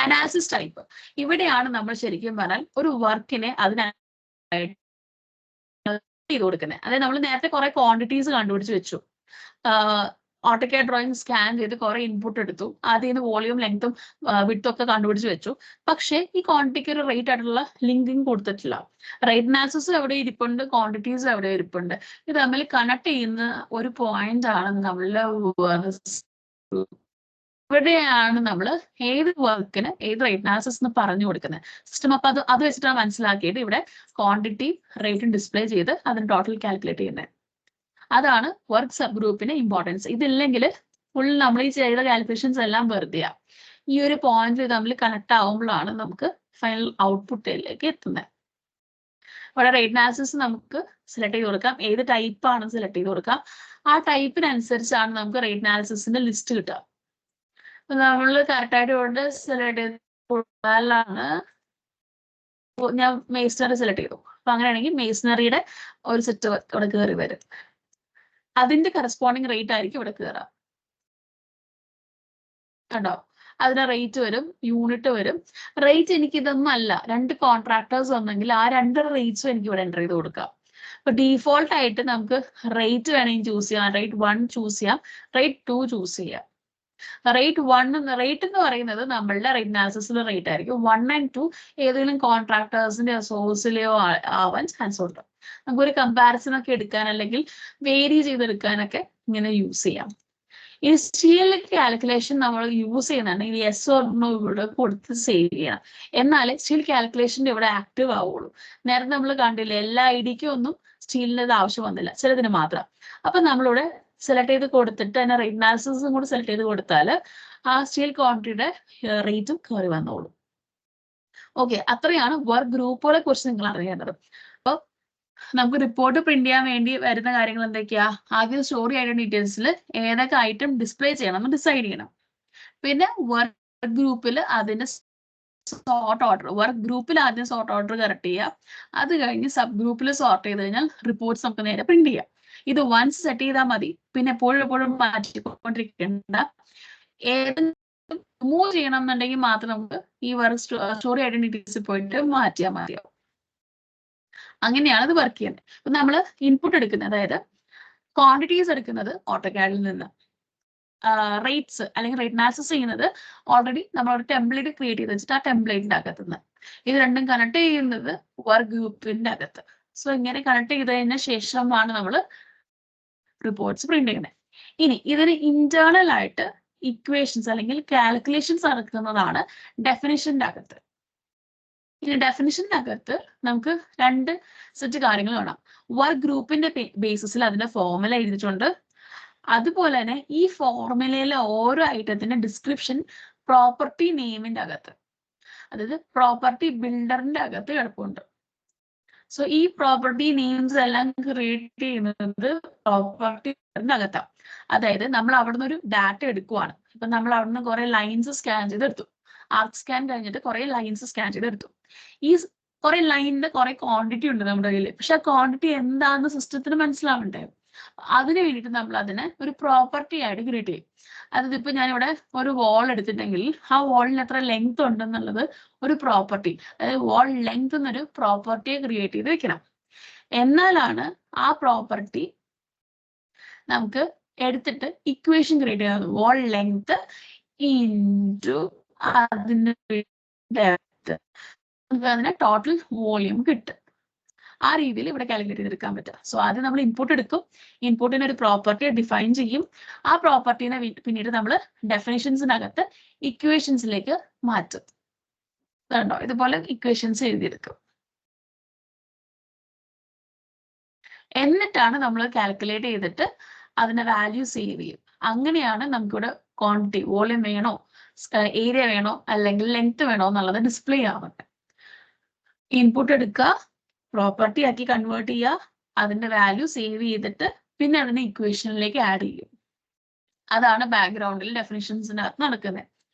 A: അനാലിസിസ് ടൈപ്പ്. ഇവിടെയാണ് നമ്മൾ ശരിക്കും പറഞ്ഞാൽ ഒരു വർക്കിനെ അതിനായിട്ട് ചെയ്ത് കൊടുക്കുന്നത്. അതായത് നമ്മൾ നേരത്തെ കുറെ ക്വാണ്ടിറ്റീസ് കണ്ടുപിടിച്ച് വെച്ചു. ഓട്ടോകാഡ് ഡ്രോയിങ് സ്കാൻ ചെയ്ത് കുറെ ഇൻപുട്ട് എടുത്തു. അതിൽ നിന്ന് വോളിയം ലെങ്ത്തും വിഡ്ത്തും ഒക്കെ കണ്ടുപിടിച്ച് വെച്ചു. പക്ഷേ ഈ ക്വാണ്ടിറ്റിക്ക് ഒരു റേറ്റ് ആയിട്ടുള്ള ലിങ്കിങ് കൊടുത്തിട്ടില്ല. റേറ്റ് അനാലിസിസ് എവിടെ ഇരിപ്പുണ്ട്, ക്വാണ്ടിറ്റീസ് എവിടെ ഇരിപ്പുണ്ട്, ഇത് തമ്മിൽ കണക്ട് ചെയ്യുന്ന ഒരു പോയിന്റ് ആണ് നമ്മളുടെ ഇവിടെയാണ് നമ്മൾ ഏത് വർക്കിന് ഏത് റേറ്റ് അനാലിസിസ് എന്ന് പറഞ്ഞു കൊടുക്കുന്നത്. സിസ്റ്റം അപ്പൊ അത് വെച്ചിട്ടാണ് മനസ്സിലാക്കിയിട്ട് ഇവിടെ ക്വാണ്ടിറ്റി റേറ്റും ഡിസ്പ്ലേ ചെയ്ത് അതിന് ടോട്ടൽ കാൽക്കുലേറ്റ് ചെയ്യുന്നത്. അതാണ് വർക്ക് സബ് ഗ്രൂപ്പിന് ഇമ്പോർട്ടൻസ്. ഇതില്ലെങ്കിൽ ഫുൾ നമ്മൾ ഈ ചെയ്ത കാൽക്കുലേഷൻസ് എല്ലാം വെറുതെയാ. ഈ ഒരു പോയിന്റ് തമ്മിൽ കണക്ട് ആവുമ്പോഴാണ് നമുക്ക് ഫൈനൽ ഔട്ട്പുട്ടിലേക്ക് എത്തുന്നത്. ഇവിടെ റേറ്റ് അനാലിസിസ് നമുക്ക് സെലക്ട് ചെയ്ത് കൊടുക്കാം, ഏത് ടൈപ്പ് ആണ് സെലക്ട് ചെയ്ത് കൊടുക്കാം. ആ ടൈപ്പിനനുസരിച്ചാണ് നമുക്ക് റേറ്റ് അനാലിസിസിന്റെ ലിസ്റ്റ് കിട്ടുക. നമ്മൾ കറക്റ്റായിട്ട് ഇവിടെ സെലക്ട് ചെയ്ത് കൊടുത്താലാണ് ഞാൻ മേസണറി സെലക്ട് ചെയ്തു. അപ്പൊ അങ്ങനെയാണെങ്കിൽ മേസണറിയുടെ ഒരു സെറ്റ് ഇവിടെ കയറി വരും. അതിന്റെ കറസ്പോണ്ടിങ് റേറ്റ് ആയിരിക്കും ഇവിടെ കയറുക. കണ്ടോ, അതിന് റേറ്റ് വരും, യൂണിറ്റ് വരും. റേറ്റ് എനിക്ക് ഇതൊന്നും അല്ല, 2 കോൺട്രാക്ടേഴ്സ് വന്നെങ്കിൽ ആ 2 റേറ്റ്സും എനിക്ക് ഇവിടെ എൻ്റർ ചെയ്ത് കൊടുക്കാം. അപ്പൊ ഡീഫോൾട്ട് ആയിട്ട് നമുക്ക് റേറ്റ് വേണമെങ്കിൽ ചൂസ് ചെയ്യാം, റേറ്റ് 1 ചൂസ് ചെയ്യാം, റേറ്റ് 2 ചൂസ് ചെയ്യാം. റേറ്റ് 1 റേറ്റ് എന്ന് പറയുന്നത് നമ്മളുടെ റേറ്റ് അനാലിസിസിലെ റേറ്റ് ആയിരിക്കും. 1 and 2 ഏതെങ്കിലും കോൺട്രാക്ടേഴ്സിന്റെ സോഴ്സിലെയോ ആവാൻ ചാൻസ് ഉണ്ട്. നമുക്കൊരു കമ്പാരിസൺ ഒക്കെ എടുക്കാൻ അല്ലെങ്കിൽ വേരി ചെയ്തെടുക്കാനൊക്കെ ഇങ്ങനെ യൂസ് ചെയ്യാം. ഈ സ്റ്റീൽ കാൽക്കുലേഷൻ നമ്മൾ യൂസ് ചെയ്യുന്നുണ്ടെങ്കിൽ യെസ് ഓർ നോ ഇവിടെ കൊടുത്ത് സേവ് ചെയ്യണം. എന്നാലേ സ്റ്റീൽ കാൽക്കുലേഷൻ്റെ ഇവിടെ ആക്റ്റീവ് ആവുള്ളൂ. നേരത്തെ നമ്മൾ കണ്ടില്ലേ, എല്ലാ ഐഡിക്കും ഒന്നും സ്റ്റീലിൻ്റെ ആവശ്യം വന്നില്ല, ചിലതിന് മാത്രം. അപ്പൊ നമ്മളിവിടെ സെലക്ട് ചെയ്ത് കൊടുത്തിട്ട് അതിന്റെ റേറ്റ് അനാലിസിസും കൂടി സെലക്ട് ചെയ്ത് കൊടുത്താൽ ആ സ്റ്റീൽ ക്വാണ്ടിറ്റിയുടെ റേറ്റും കയറി വന്നോളും. ഓക്കെ, അത്രയാണ് വർക്ക് ഗ്രൂപ്പുകളെ കുറിച്ച് നിങ്ങൾ അറിയേണ്ടത്. അപ്പൊ നമുക്ക് റിപ്പോർട്ട് പ്രിന്റ് ചെയ്യാൻ വേണ്ടി വരുന്ന കാര്യങ്ങൾ എന്തൊക്കെയാ? ആദ്യം സ്റ്റോറി ഐറ്റം ഡീറ്റെയിൽസിൽ ഏതൊക്കെ ഐറ്റം ഡിസ്പ്ലേ ചെയ്യണം എന്ന് ഡിസൈഡ് ചെയ്യണം. പിന്നെ വർക്ക് ഗ്രൂപ്പിൽ അതിന്റെ സോർട്ട് ഓർഡർ, വർക്ക് ഗ്രൂപ്പിൽ ആദ്യം സോർട്ട് ഓർഡർ കറക്റ്റ് ചെയ്യുക. അത് കഴിഞ്ഞ് സബ് ഗ്രൂപ്പിൽ സോർട്ട് ചെയ്ത് കഴിഞ്ഞാൽ റിപ്പോർട്ട്സ് നമുക്ക് നേരെ പ്രിന്റ് ചെയ്യാം. ഇത് വൺസ് സെറ്റ് ചെയ്താൽ മതി. പിന്നെ എപ്പോഴും മാറ്റിക്കൊണ്ടിരിക്കേണ്ട. ഏതെങ്കിലും മൂവ് ചെയ്യണം എന്നുണ്ടെങ്കിൽ മാത്രം നമുക്ക് ഈ വർക്ക് സ്റ്റോറി ഐഡന്റിറ്റീസിൽ പോയിട്ട് മാറ്റിയാൽ മതിയാവും. അങ്ങനെയാണ് ഇത് വർക്ക് ചെയ്യുന്നത്. ഇപ്പൊ നമ്മൾ ഇൻപുട്ട് എടുക്കുന്നത്, അതായത് ക്വാണ്ടിറ്റീസ് എടുക്കുന്നത് ഓട്ടോകാഡിൽ നിന്ന്, റേറ്റ്സ് അല്ലെങ്കിൽ റേറ്റ് അനാലിസിസ് ചെയ്യുന്നത് ഓൾറെഡി നമ്മളൊരു ടെംപ്ലേറ്റ് ക്രിയേറ്റ് ചെയ്ത് വെച്ചിട്ട് ആ ടെംപ്ലേറ്റിന്റെ അകത്തുനിന്ന്. ഇത് രണ്ടും കണക്ട് ചെയ്യുന്നത് വർക്ക് ഗ്രൂപ്പിന്റെ അകത്ത്. സോ ഇങ്ങനെ കണക്ട് ചെയ്തതിന് ശേഷമാണ് നമ്മൾ റിപ്പോർട്ട്സ് പ്രിന്റ് ചെയ്യുന്നത്. ഇനി ഇതിന് ഇന്റേണൽ ആയിട്ട് ഇക്വേഷൻസ് അല്ലെങ്കിൽ കാൽക്കുലേഷൻസ് നടക്കുന്നതാണ് ഡെഫിനിഷന്റെ അകത്ത്. ഇനി ഡെഫിനിഷന്റെ അകത്ത് നമുക്ക് രണ്ട് സെറ്റ് കാര്യങ്ങൾ കാണാം. വർക്ക് ഗ്രൂപ്പിന്റെ ബേസിസിൽ അതിന്റെ ഫോർമുല എഴുതിയിട്ടുണ്ട്. അതുപോലെ തന്നെ ഈ ഫോർമുലയിലെ ഓരോ ഐറ്റത്തിന്റെ ഡിസ്ക്രിപ്ഷൻ പ്രോപ്പർട്ടി നെയിമിന്റെ അകത്ത്, അതായത് പ്രോപ്പർട്ടി ബിൽഡറിന്റെ അകത്ത് കിടപ്പുണ്ട്. സോ ഈ പ്രോപ്പർട്ടി നെയിംസ് എല്ലാം ക്രിയേറ്റ് ചെയ്യുന്നത് പ്രോപ്പർട്ടി ബിൽഡറിന്റെ അകത്താണ്. അതായത് നമ്മൾ അവിടുന്ന് ഒരു ഡാറ്റ എടുക്കുവാണ്. ഇപ്പൊ നമ്മൾ അവിടുന്ന് കുറെ ലൈൻസ് സ്കാൻ ചെയ്തെടുത്തു. ആർക്ക് സ്കാൻ കഴിഞ്ഞിട്ട് കുറെ ലൈൻസ് സ്കാൻ ചെയ്തെടുത്തു. ഈ കുറെ ലൈനിന്റെ കുറെ ക്വാണ്ടിറ്റി ഉണ്ട് നമ്മുടെ കയ്യിൽ. പക്ഷെ ആ ക്വാണ്ടിറ്റി എന്താണെന്ന് സിസ്റ്റത്തിന് മനസ്സിലാവണ്ടേ? അതിന് വേണ്ടിയിട്ട് നമ്മൾ അതിനെ ഒരു പ്രോപ്പർട്ടി ആയിട്ട് ക്രിയേറ്റ് ചെയ്യും. അതായത് ഇപ്പൊ ഞാനിവിടെ ഒരു വാൾ എടുത്തിട്ടുണ്ടെങ്കിൽ ആ വാളിന് എത്ര ലെങ്ത് ഉണ്ടെന്നുള്ളത് ഒരു പ്രോപ്പർട്ടി, അതായത് വാൾ ലെങ്ത് എന്നൊരു പ്രോപ്പർട്ടിയെ ക്രിയേറ്റ് ചെയ്ത് വെക്കണം. എന്നാലാണ് ആ പ്രോപ്പർട്ടി നമുക്ക് എടുത്തിട്ട് ഇക്വേഷൻ ക്രിയേറ്റ് ചെയ്യുന്നത്. വാൾ ലെങ്ത് ഇൻറ്റു അതിന്റെ ഡെപ്ത്, നമുക്ക് അതിനെ ടോട്ടൽ വോളിയം കിട്ടും. ആ രീതിയിൽ ഇവിടെ കാൽക്കുലേറ്റ് ചെയ്തെടുക്കാൻ പറ്റുക. സോ ആദ്യം നമ്മൾ ഇൻപുട്ട് എടുക്കും. ഇൻപുട്ടിന് ഒരു പ്രോപ്പർട്ടിയെ ഡിഫൈൻ ചെയ്യും. ആ പ്രോപ്പർട്ടീനെ പിന്നീട് നമ്മൾ ഡെഫിനിഷൻസിനകത്ത് ഇക്വേഷൻസിലേക്ക് മാറ്റും. കണ്ടോ, ഇതുപോലെ ഇക്വേഷൻസ് എഴുതിയെടുക്കും. എന്നിട്ടാണ് നമ്മൾ കാൽക്കുലേറ്റ് ചെയ്തിട്ട് അതിന്റെ വാല്യൂ സേവ് ചെയ്യും. അങ്ങനെയാണ് നമുക്കിവിടെ ക്വാണ്ടിറ്റി, വോളിയം വേണോ, ഏരിയ വേണോ, അല്ലെങ്കിൽ ലെങ്ത് വേണോ എന്നുള്ളത് ഡിസ്പ്ലേ ആവട്ടെ. ഇൻപുട്ട് എടുക്കുക, പ്രോപ്പർട്ടി ആക്കി കൺവേർട്ട് ചെയ്യുക, അതിന്റെ വാല്യൂ സേവ് ചെയ്തിട്ട് പിന്നെ അതിനെ ഇക്വേഷനിലേക്ക് ആഡ് ചെയ്യും. അതാണ് ബാക്ക്ഗ്രൗണ്ടിൽ ഡെഫിനിഷൻസിനകത്ത് നടക്കുന്നത്.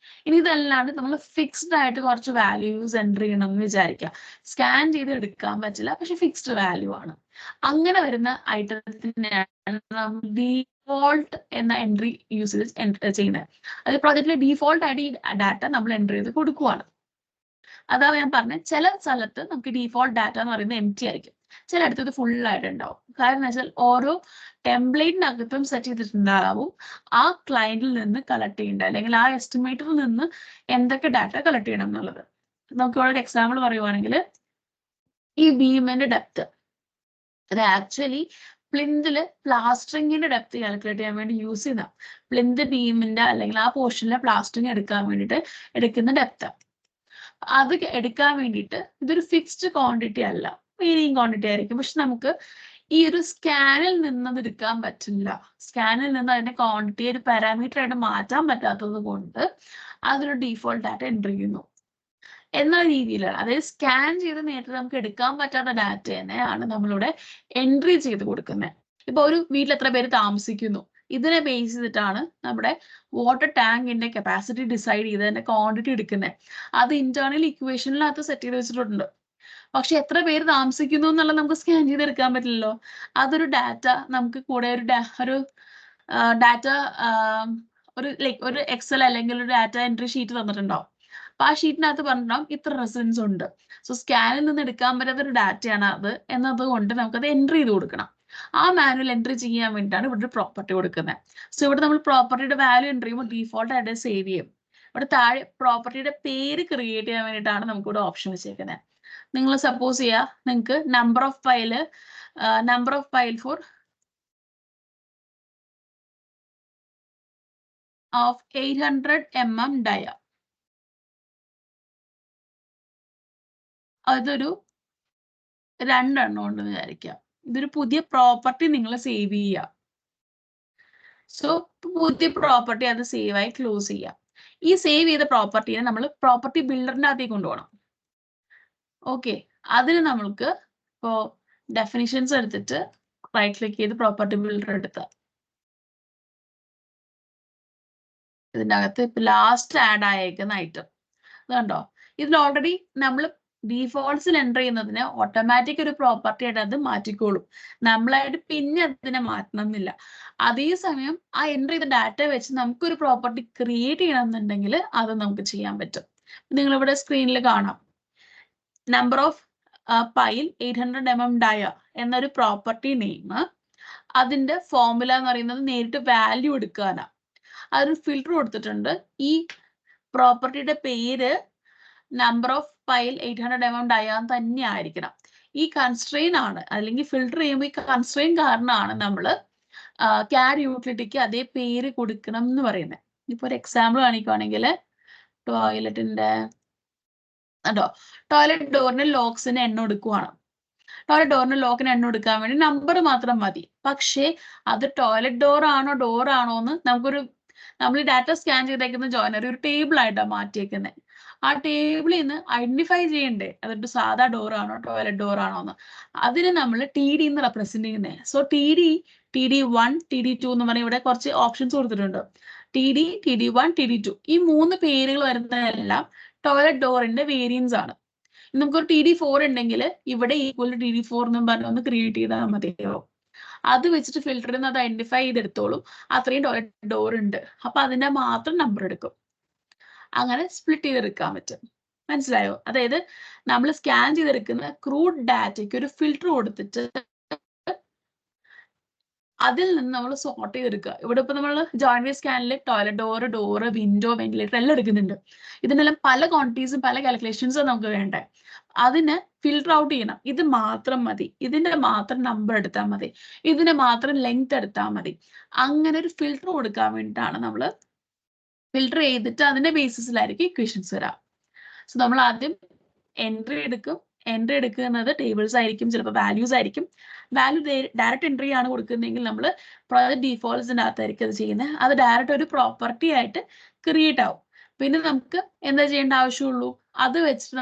A: ഇനി ഇതല്ലാണ്ട് നമ്മൾ ഫിക്സ്ഡ് ആയിട്ട് കുറച്ച് വാല്യൂസ് എൻ്റർ ചെയ്യണം എന്ന് വിചാരിക്കാം. സ്കാൻ ചെയ്ത് എടുക്കാൻ പറ്റില്ല, പക്ഷെ ഫിക്സ്ഡ് വാല്യൂ ആണ്. അങ്ങനെ വരുന്ന ഐറ്റത്തിനെയാണ് നമ്മൾ ഡീഫോൾട്ട് എന്ന എൻട്രി യൂസ് ചെയ്ത് ചെയ്യുന്നത്. അത് പ്രോജക്റ്റിലെ ഡീഫോൾട്ട് ആയിട്ട് ഈ ഡാറ്റ നമ്മൾ എൻ്റർ ചെയ്ത് കൊടുക്കുവാണ്. അതാ ഞാൻ പറഞ്ഞത്, ചില സ്ഥലത്ത് നമുക്ക് ഡീഫോൾട്ട് ഡാറ്റ എന്ന് പറയുന്നത് എംപ്റ്റി ആയിരിക്കും, ചിലയിടത്ത് ഇത് ഫുൾ ആയിട്ട് ഉണ്ടാവും. കാരണം എന്ന് വെച്ചാൽ ഓരോ ടെംപ്ലേറ്റിനകത്തും സെറ്റ് ചെയ്തിട്ടുണ്ടാവും ആ ക്ലയന്റിൽ നിന്ന് കളക്ട് ചെയ്യേണ്ട, അല്ലെങ്കിൽ ആ എസ്റ്റിമേറ്ററിൽ നിന്ന് എന്തൊക്കെ ഡാറ്റ കളക്ട് ചെയ്യണം എന്നുള്ളത്. നമുക്ക് ഇവിടെ ഒരു എക്സാമ്പിൾ പറയുവാണെങ്കിൽ, ഈ ബീമിന്റെ ഡെപ്ത്, അത് ആക്ച്വലി പ്ലിന്തില് പ്ലാസ്റ്ററിങ്ങിന്റെ ഡെപ്ത് കാൽക്കുലേറ്റ് ചെയ്യാൻ വേണ്ടി യൂസ് ചെയ്യുന്ന, പ്ലിന്ത് ബീമിന്റെ അല്ലെങ്കിൽ ആ പോർഷനിലെ പ്ലാസ്റ്ററിങ് എടുക്കാൻ വേണ്ടിയിട്ട് എടുക്കുന്ന ഡെപ്ത്. അത് എടുക്കാൻ വേണ്ടിയിട്ട് ഇതൊരു ഫിക്സ്ഡ് ക്വാണ്ടിറ്റി അല്ല, വേരിയിങ് ക്വാണ്ടിറ്റി ആയിരിക്കും. പക്ഷെ നമുക്ക് ഈ ഒരു സ്കാനിൽ നിന്ന് അത് എടുക്കാൻ പറ്റില്ല. സ്കാനിൽ നിന്ന് അതിന്റെ ക്വാണ്ടിറ്റി ഒരു പാരാമീറ്റർ ആയിട്ട് മാറ്റാൻ പറ്റാത്തത് കൊണ്ട് അതൊരു ഡീഫോൾട്ട് ഡാറ്റ എൻ്റർ ചെയ്യുന്നു എന്ന രീതിയിലാണ്. അതായത് സ്കാൻ ചെയ്ത് നേരിട്ട് നമുക്ക് എടുക്കാൻ പറ്റാത്ത ഡാറ്റ തന്നെയാണ് നമ്മളിവിടെ എൻട്രി ചെയ്ത് കൊടുക്കുന്നത്. ഇപ്പൊ ഒരു വീട്ടിൽ എത്ര പേര് താമസിക്കുന്നു, ഇതിനെ ബേസ് ചെയ്തിട്ടാണ് നമ്മുടെ വാട്ടർ ടാങ്കിന്റെ കപ്പാസിറ്റി ഡിസൈഡ് ചെയ്ത് അതിന്റെ ക്വാണ്ടിറ്റി എടുക്കുന്നത്. അത് ഇന്റേണൽ ഇക്വേഷനിനകത്ത് സെറ്റ് ചെയ്ത് വെച്ചിട്ടുണ്ട്. പക്ഷെ എത്ര പേര് താമസിക്കുന്നു എന്നുള്ളത് നമുക്ക് സ്കാൻ ചെയ്തെടുക്കാൻ പറ്റില്ലല്ലോ. അതൊരു ഡാറ്റ നമുക്ക് കൂടെ ഒരു ഡാറ്റ ഒരു എക്സൽ അല്ലെങ്കിൽ ഒരു ഡാറ്റ എൻട്രി ഷീറ്റ് തന്നിട്ടുണ്ടാവും. അപ്പൊ ആ ഷീറ്റിനകത്ത് പറഞ്ഞിട്ടുണ്ടാവും ഇത്ര റെസിഡൻസ് ഉണ്ട്. സോ സ്കാനിൽ നിന്ന് എടുക്കാൻ പറ്റാത്ത ഒരു ഡാറ്റയാണ് അത് എന്നതുകൊണ്ട് നമുക്കത് എൻട്രി ചെയ്ത് കൊടുക്കണം. ആ മാനുവൽ എൻട്രി ചെയ്യാൻ വേണ്ടിയിട്ടാണ് ഇവിടെ ഒരു പ്രോപ്പർട്ടി കൊടുക്കുന്നത്. സോ ഇവിടെ നമ്മൾ പ്രോപ്പർട്ടിയുടെ വാല്യൂ എൻട്രി ചെയ്യുമ്പോൾ ഡീഫോൾട്ട് ആയിട്ട് സേവ് ചെയ്യും. ഇവിടെ താഴെ പ്രോപ്പർട്ടിയുടെ പേര് ക്രിയേറ്റ് ചെയ്യാൻ വേണ്ടിയിട്ടാണ് നമുക്ക് ഇവിടെ ഓപ്ഷൻ വെച്ചേക്കുന്നത്. നിങ്ങൾ സപ്പോസ് ചെയ്യുക, നിങ്ങൾക്ക് number of file four of 800 mm ഡയ, അതൊരു 2 എണ്ണം ഉണ്ടെന്ന് വിചാരിക്കാം. ഇതൊരു പുതിയ പ്രോപ്പർട്ടി നിങ്ങൾ സേവ് ചെയ്യുക. സോ പുതിയ പ്രോപ്പർട്ടി അത് സേവ് ആയി ക്ലോസ് ചെയ്യാം. ഈ സേവ് ചെയ്ത പ്രോപ്പർട്ടിനെ നമ്മൾ പ്രോപ്പർട്ടി ബിൽഡറിന്റെ അകത്തേക്ക് കൊണ്ടുപോകണം. ഓക്കെ, അതിന് നമ്മൾക്ക് ഇപ്പോ ഡെഫിനിഷൻസ് എടുത്തിട്ട് റൈറ്റ് ക്ലിക്ക് ചെയ്ത് പ്രോപ്പർട്ടി ബിൽഡർ എടുത്താൽ ഇതിൻ്റെ അകത്ത് ഇപ്പൊ ലാസ്റ്റ് ആഡ് ആയേക്കുന്ന ഐറ്റം അതുകൊണ്ടോ, ഇതിൽ ഓൾറെഡി നമ്മൾ ഡീഫോൾട്ട്സിൽ എൻ്റർ ചെയ്യുന്നതിന് ഓട്ടോമാറ്റിക് ഒരു പ്രോപ്പർട്ടി ആയിട്ട് അത് മാറ്റിക്കോളും. നമ്മളായിട്ട് പിന്നെ അതിനെ മാറ്റണം എന്നില്ല. അതേസമയം ആ എൻ്റർ ചെയ്ത ഡാറ്റ വെച്ച് നമുക്കൊരു പ്രോപ്പർട്ടി ക്രിയേറ്റ് ചെയ്യണമെന്നുണ്ടെങ്കിൽ അത് നമുക്ക് ചെയ്യാൻ പറ്റും. നിങ്ങളിവിടെ സ്ക്രീനിൽ കാണാം നമ്പർ ഓഫ് പൈൽ 800 mm ഡയ എന്നൊരു പ്രോപ്പർട്ടി നെയിം. അതിന്റെ ഫോർമുല എന്ന് പറയുന്നത് നേരിട്ട് വാല്യൂ എടുക്കാനാണ്. അതൊരു ഫിൽട്ടർ കൊടുത്തിട്ടുണ്ട്. ഈ പ്രോപ്പർട്ടിയുടെ പേര് നമ്പർ ഓഫ് പൈൽ 800 mm ഡയ തന്നെ ആയിരിക്കണം. ഈ കൺസ്ട്രെയിൻ ആണ്, അല്ലെങ്കിൽ ഫിൽട്ടർ ചെയ്യുമ്പോൾ ഈ കൺസ്ട്രെയിൻ കാരണമാണ് നമ്മൾ ക്യാഡ് യൂട്ടിലിറ്റിക്ക് അതേ പേര് കൊടുക്കണം എന്ന് പറയുന്നത്. ഇപ്പൊ ഒരു എക്സാമ്പിൾ കാണിക്കുവാണെങ്കിൽ ടോയ്ലറ്റിന്റെ ടോയ്ലറ്റ് ഡോറിന് ലോക്സിന് എണ്ണം എടുക്കുവാണ്. ടോയ്ലറ്റ് ഡോറിന് ലോക്കിന് എണ്ണം എടുക്കാൻ വേണ്ടി നമ്പർ മാത്രം മതി. പക്ഷേ അത് ടോയ്ലറ്റ് ഡോർ ആണോ എന്ന് നമ്മൾ ഈ ഡാറ്റ സ്കാൻ ചെയ്തേക്കുന്ന ജോയിനറി ഒരു ടേബിൾ ആയിട്ടാണ് മാറ്റിയേക്കുന്നത്. ആ ടേബിളിൽ നിന്ന് ഐഡന്റിഫൈ ചെയ്യണ്ടേ അതൊരു സാധാ ഡോർ ആണോ ടോയ്ലറ്റ് ഡോർ ആണോ എന്ന്. അതിന് നമ്മൾ TD എന്ന് റെപ്രസെന്റ് ചെയ്യുന്നത്. സോ TD1 TD2 എന്ന് പറഞ്ഞാൽ ഇവിടെ കുറച്ച് ഓപ്ഷൻസ് കൊടുത്തിട്ടുണ്ട്. TD1 TD2 ഈ 3 പേരുകൾ വരുന്നതെല്ലാം ടോയ്ലറ്റ് ഡോറിന്റെ വേരിയൻസ് ആണ്. നമുക്കൊരു TD4 ഉണ്ടെങ്കിൽ ഇവിടെ ഈക്വൽ ടു TD4 എന്നും പറഞ്ഞ് ഒന്ന് ക്രിയേറ്റ് ചെയ്താൽ മതിയോ. അത് വെച്ചിട്ട് ഫിൽറ്ററിൽ നിന്ന് അത് ഐഡന്റിഫൈ ചെയ്തെടുത്തോളും അത്രയും ടോയ്ലറ്റ് ഡോർ ഉണ്ട്. അപ്പൊ അതിന്റെ മാത്രം നമ്പർ എടുക്കും. അങ്ങനെ സ്പ്ലിറ്റ് ചെയ്തെടുക്കാൻ പറ്റും. മനസ്സിലായോ? അതായത് നമ്മൾ സ്കാൻ ചെയ്തെടുക്കുന്ന ക്രൂഡ് ഡാറ്റയ്ക്ക് ഒരു ഫിൽറ്റർ കൊടുത്തിട്ട് അതിൽ നിന്ന് നമ്മൾ സോർട്ട് ചെയ്തെടുക്കുക. ഇവിടെ ഇപ്പൊ നമ്മൾ ജോയിനറി സ്കാനിൽ ടോയ്ലറ്റ് ഡോറ് വിൻഡോ വെന്റിലേറ്റർ എല്ലാം എടുക്കുന്നുണ്ട്. ഇതിനെല്ലാം പല ക്വാണ്ടിറ്റീസും പല കാൽക്കുലേഷൻസും നമുക്ക് വേണ്ടേ. അതിന് ഫിൽട്ടർ ഔട്ട് ചെയ്യണം. ഇത് മാത്രം മതി, ഇതിന്റെ മാത്രം നമ്പർ എടുത്താൽ മതി, ഇതിന്റെ മാത്രം ലെങ്ത് എടുത്താൽ മതി. അങ്ങനെ ഒരു ഫിൽട്ടർ കൊടുക്കാൻ വേണ്ടിയിട്ടാണ് നമ്മൾ ഫിൽട്ടർ ചെയ്തിട്ട് അതിന്റെ ബേസിസിലായിരിക്കും ഇക്വേഷൻസ് വരാം. സോ നമ്മൾ ആദ്യം എൻട്രി എടുക്കും. എൻട്രി എടുക്കുന്നത് ടേബിൾസ് ആയിരിക്കും, ചിലപ്പോൾ വാല്യൂസ് ആയിരിക്കും. വാല്യൂ ഡയറക്റ്റ് എൻട്രി ആണ് കൊടുക്കുന്നതെങ്കിൽ നമ്മൾ പ്രോജക്ട് ഡീഫോൾട്ട്സിന്റെ അകത്തായിരിക്കും അത് ചെയ്യുന്നത്. അത് ഡയറക്റ്റ് ഒരു പ്രോപ്പർട്ടി ആയിട്ട് ക്രിയേറ്റ് ആവും. പിന്നെ നമുക്ക് എന്താ ചെയ്യേണ്ട ആവശ്യമുള്ളൂ, അത് വെച്ചിട്ട്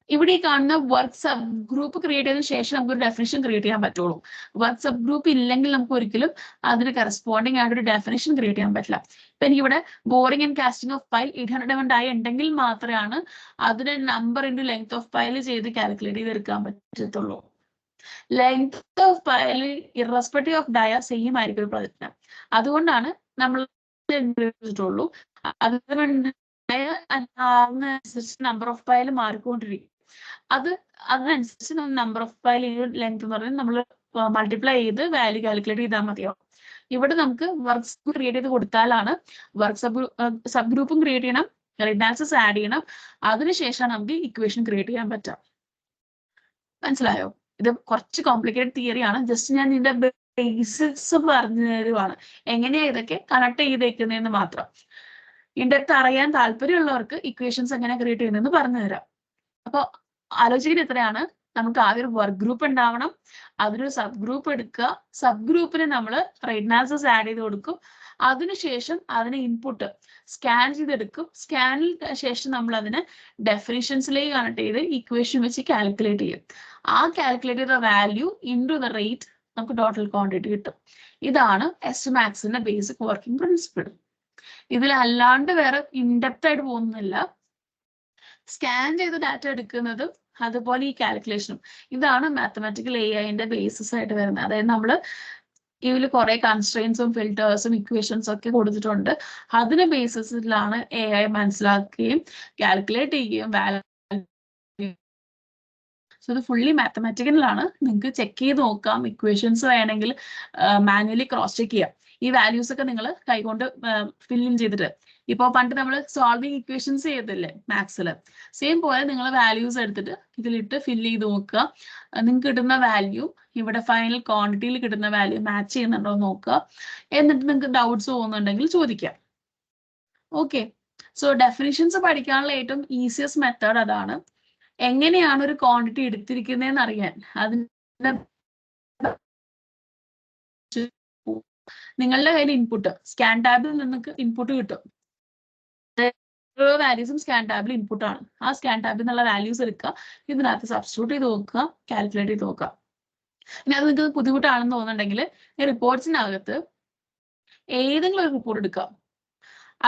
A: ഇവിടെ ഈ കാണുന്ന വർക്ക് സബ് ഗ്രൂപ്പ് ക്രിയേറ്റ് ചെയ്തതിനു ശേഷം നമുക്ക് ഒരു ഡെഫിനിഷൻ ക്രിയേറ്റ് ചെയ്യാൻ പറ്റുള്ളൂ. വർക്ക് സബ് ഗ്രൂപ്പ് ഇല്ലെങ്കിൽ നമുക്ക് ഒരിക്കലും അതിന് കറസ്പോണ്ടിങ് ആയിട്ട് ഒരു ഡെഫിനിഷൻ ക്രിയേറ്റ് ചെയ്യാൻ പറ്റില്ല. ഇപ്പൊ എനിക്കിവിടെ boring and casting of pile 800 mm dia ഉണ്ടെങ്കിൽ മാത്രമാണ് അതിന്റെ number into length of pile ചെയ്ത് കാൽക്കുലേറ്റ് ചെയ്തെടുക്കാൻ പറ്റത്തുള്ളൂ. Length of pile irrespective of dia same ആയിരിക്കും ഒരു പ്രൊജക്റ്റിന്. അതുകൊണ്ടാണ് നമ്മൾ ുള്ളൂ. അതിനനുസരിച്ച് നമ്പർ ഓഫ് പൈൽ മാറിക്കൊണ്ടിരിക്കും. അതിനനുസരിച്ച് നമ്പർ ഓഫ് പൈൽ ലെങ്ത് എന്ന് പറഞ്ഞാൽ നമ്മൾ മൾട്ടിപ്ലൈ ചെയ്ത് വാല്യൂ കാൽക്കുലേറ്റ് ചെയ്താൽ മതിയോ. ഇവിടെ നമുക്ക് വർക്ക് ക്രിയേറ്റ് ചെയ്ത് കൊടുത്താലാണ് വർക്ക് സബ് ഗ്രൂപ്പും ക്രിയേറ്റ് ചെയ്യണം, റിഡൻഡൻസീസ് ആഡ് ചെയ്യണം. അതിനുശേഷമാണ് നമുക്ക് ഇക്വേഷൻ ക്രിയേറ്റ് ചെയ്യാൻ പറ്റുക. മനസ്സിലായോ? ഇത് കുറച്ച് കോംപ്ലിക്കേറ്റഡ് തിയറി ആണ്. ജസ്റ്റ് ഞാൻ ഇതിന്റെ ബേസിക്സ് പറഞ്ഞു തരുവാണ്, എങ്ങനെയാ ഇതൊക്കെ കണക്ട് ചെയ്തേക്കുന്നതെന്ന് മാത്രം. ഇൻഡെപ്ത് അറിയാൻ താല്പര്യമുള്ളവർക്ക് ഇക്വേഷൻസ് എങ്ങനെ ക്രിയേറ്റ് ചെയ്യുന്നതെന്ന് പറഞ്ഞു തരാം. അപ്പോൾ ആലോചിക്കുന്നത് എത്രയാണ്, നമുക്ക് ആദ്യം ഒരു വർക്ക് ഗ്രൂപ്പ് ഉണ്ടാവണം, അതിനൊരു സബ് ഗ്രൂപ്പ് എടുക്കുക, സബ് ഗ്രൂപ്പിന് നമ്മൾ റിഡൻഡൻസീസ് ആഡ് ചെയ്ത് കൊടുക്കും. അതിനുശേഷം അതിന് ഇൻപുട്ട് സ്കാൻ ചെയ്തെടുക്കും. സ്കാനിൽ ശേഷം നമ്മൾ അതിനെ ഡെഫിനിഷൻസിലേക്ക് കണക്ട് ചെയ്ത് ഇക്വേഷൻ വെച്ച് കാൽക്കുലേറ്റ് ചെയ്യും. ആ കാൽക്കുലേറ്റ് ചെയ്ത വാല്യൂ ഇൻറ്റു ദ റേറ്റ് നമുക്ക് ടോട്ടൽ ക്വാണ്ടിറ്റി കിട്ടും. ഇതാണ് എസ്റ്റിമാക്സിന്റെ ബേസിക് വർക്കിംഗ് പ്രിൻസിപ്പിൾ. ഇതിലല്ലാണ്ട് വേറെ ഇൻഡെപ്ത് ആയിട്ട് പോകുന്നില്ല. സ്കാൻ ചെയ്ത് ഡാറ്റ എടുക്കുന്നതും അതുപോലെ ഈ കാൽക്കുലേഷനും ഇതാണ് മാത്തമാറ്റിക്കൽ AIന്റെ ബേസിസ് ആയിട്ട് വരുന്നത്. അതായത് നമ്മൾ ഇതിൽ കുറെ കൺസ്ട്രെയിൻസും ഫിൽറ്റേഴ്സും ഇക്വേഷൻസും ഒക്കെ കൊടുത്തിട്ടുണ്ട്. അതിന്റെ ബേസിസിലാണ് AI മനസ്സിലാക്കുകയും കാൽക്കുലേറ്റ് ചെയ്യുകയും സോ ഇത് ഫുള്ളി മാത്തമാറ്റിക്കലാണ്. നിങ്ങൾക്ക് ചെക്ക് ചെയ്ത് നോക്കാം. ഇക്വേഷൻസ് വേണമെങ്കിൽ മാനുവലി ക്രോസ് ചെക്ക് ചെയ്യാം. ഈ വാല്യൂസ് ഒക്കെ നിങ്ങൾ കൈകൊണ്ട് ഫിൽ ഇൻ ചെയ്തിട്ട്, ഇപ്പോൾ പണ്ട് നമ്മൾ സോൾവിങ് ഇക്വേഷൻസ് ചെയ്തില്ലേ മാത്സിൽ, സെയിം പോലെ നിങ്ങൾ വാല്യൂസ് എടുത്തിട്ട് ഇതിലിട്ട് ഫിൽ ചെയ്ത് നോക്കുക. നിങ്ങൾക്ക് കിട്ടുന്ന വാല്യൂ ഇവിടെ ഫൈനൽ ക്വാണ്ടിറ്റിയിൽ കിട്ടുന്ന വാല്യൂ മാച്ച് ചെയ്യുന്നുണ്ടോ എന്ന് നോക്കുക. എന്നിട്ട് നിങ്ങൾക്ക് ഡൗട്ട്സ് പോകുന്നുണ്ടെങ്കിൽ ചോദിക്കാം. ഓക്കെ, സോ ഡെഫിനിഷൻസ് പഠിക്കാനുള്ള ഏറ്റവും ഈസിയസ്റ്റ് മെത്തേഡ് അതാണ്. എങ്ങനെയാണ് ഒരു ക്വാണ്ടിറ്റി എടുത്തിരിക്കുന്നതെന്ന് അറിയാൻ അതിന്റെ നിങ്ങളുടെ കയ്യിൽ ഇൻപുട്ട് സ്കാൻ ടാബിൽ നിങ്ങൾക്ക് ഇൻപുട്ട് കിട്ടും. ഓരോ വാല്യൂസും സ്കാൻ ടാബിൽ ഇൻപുട്ട് ആണ്. ആ സ്കാൻ ടാബിൽ നിന്നുള്ള വാല്യൂസ് എടുക്കുക, ഇതിനകത്ത് സബ്സ്റ്റിറ്റ്യൂട്ട് ചെയ്ത് നോക്കുക, കാൽക്കുലേറ്റ് ചെയ്ത് നോക്കുക. ഇനി അത് നിങ്ങൾക്ക് ബുദ്ധിമുട്ടാണെന്ന് തോന്നുന്നുണ്ടെങ്കിൽ ഈ റിപ്പോർട്ട്സിനകത്ത് ഏതെങ്കിലും ഒരു റിപ്പോർട്ട് എടുക്കുക.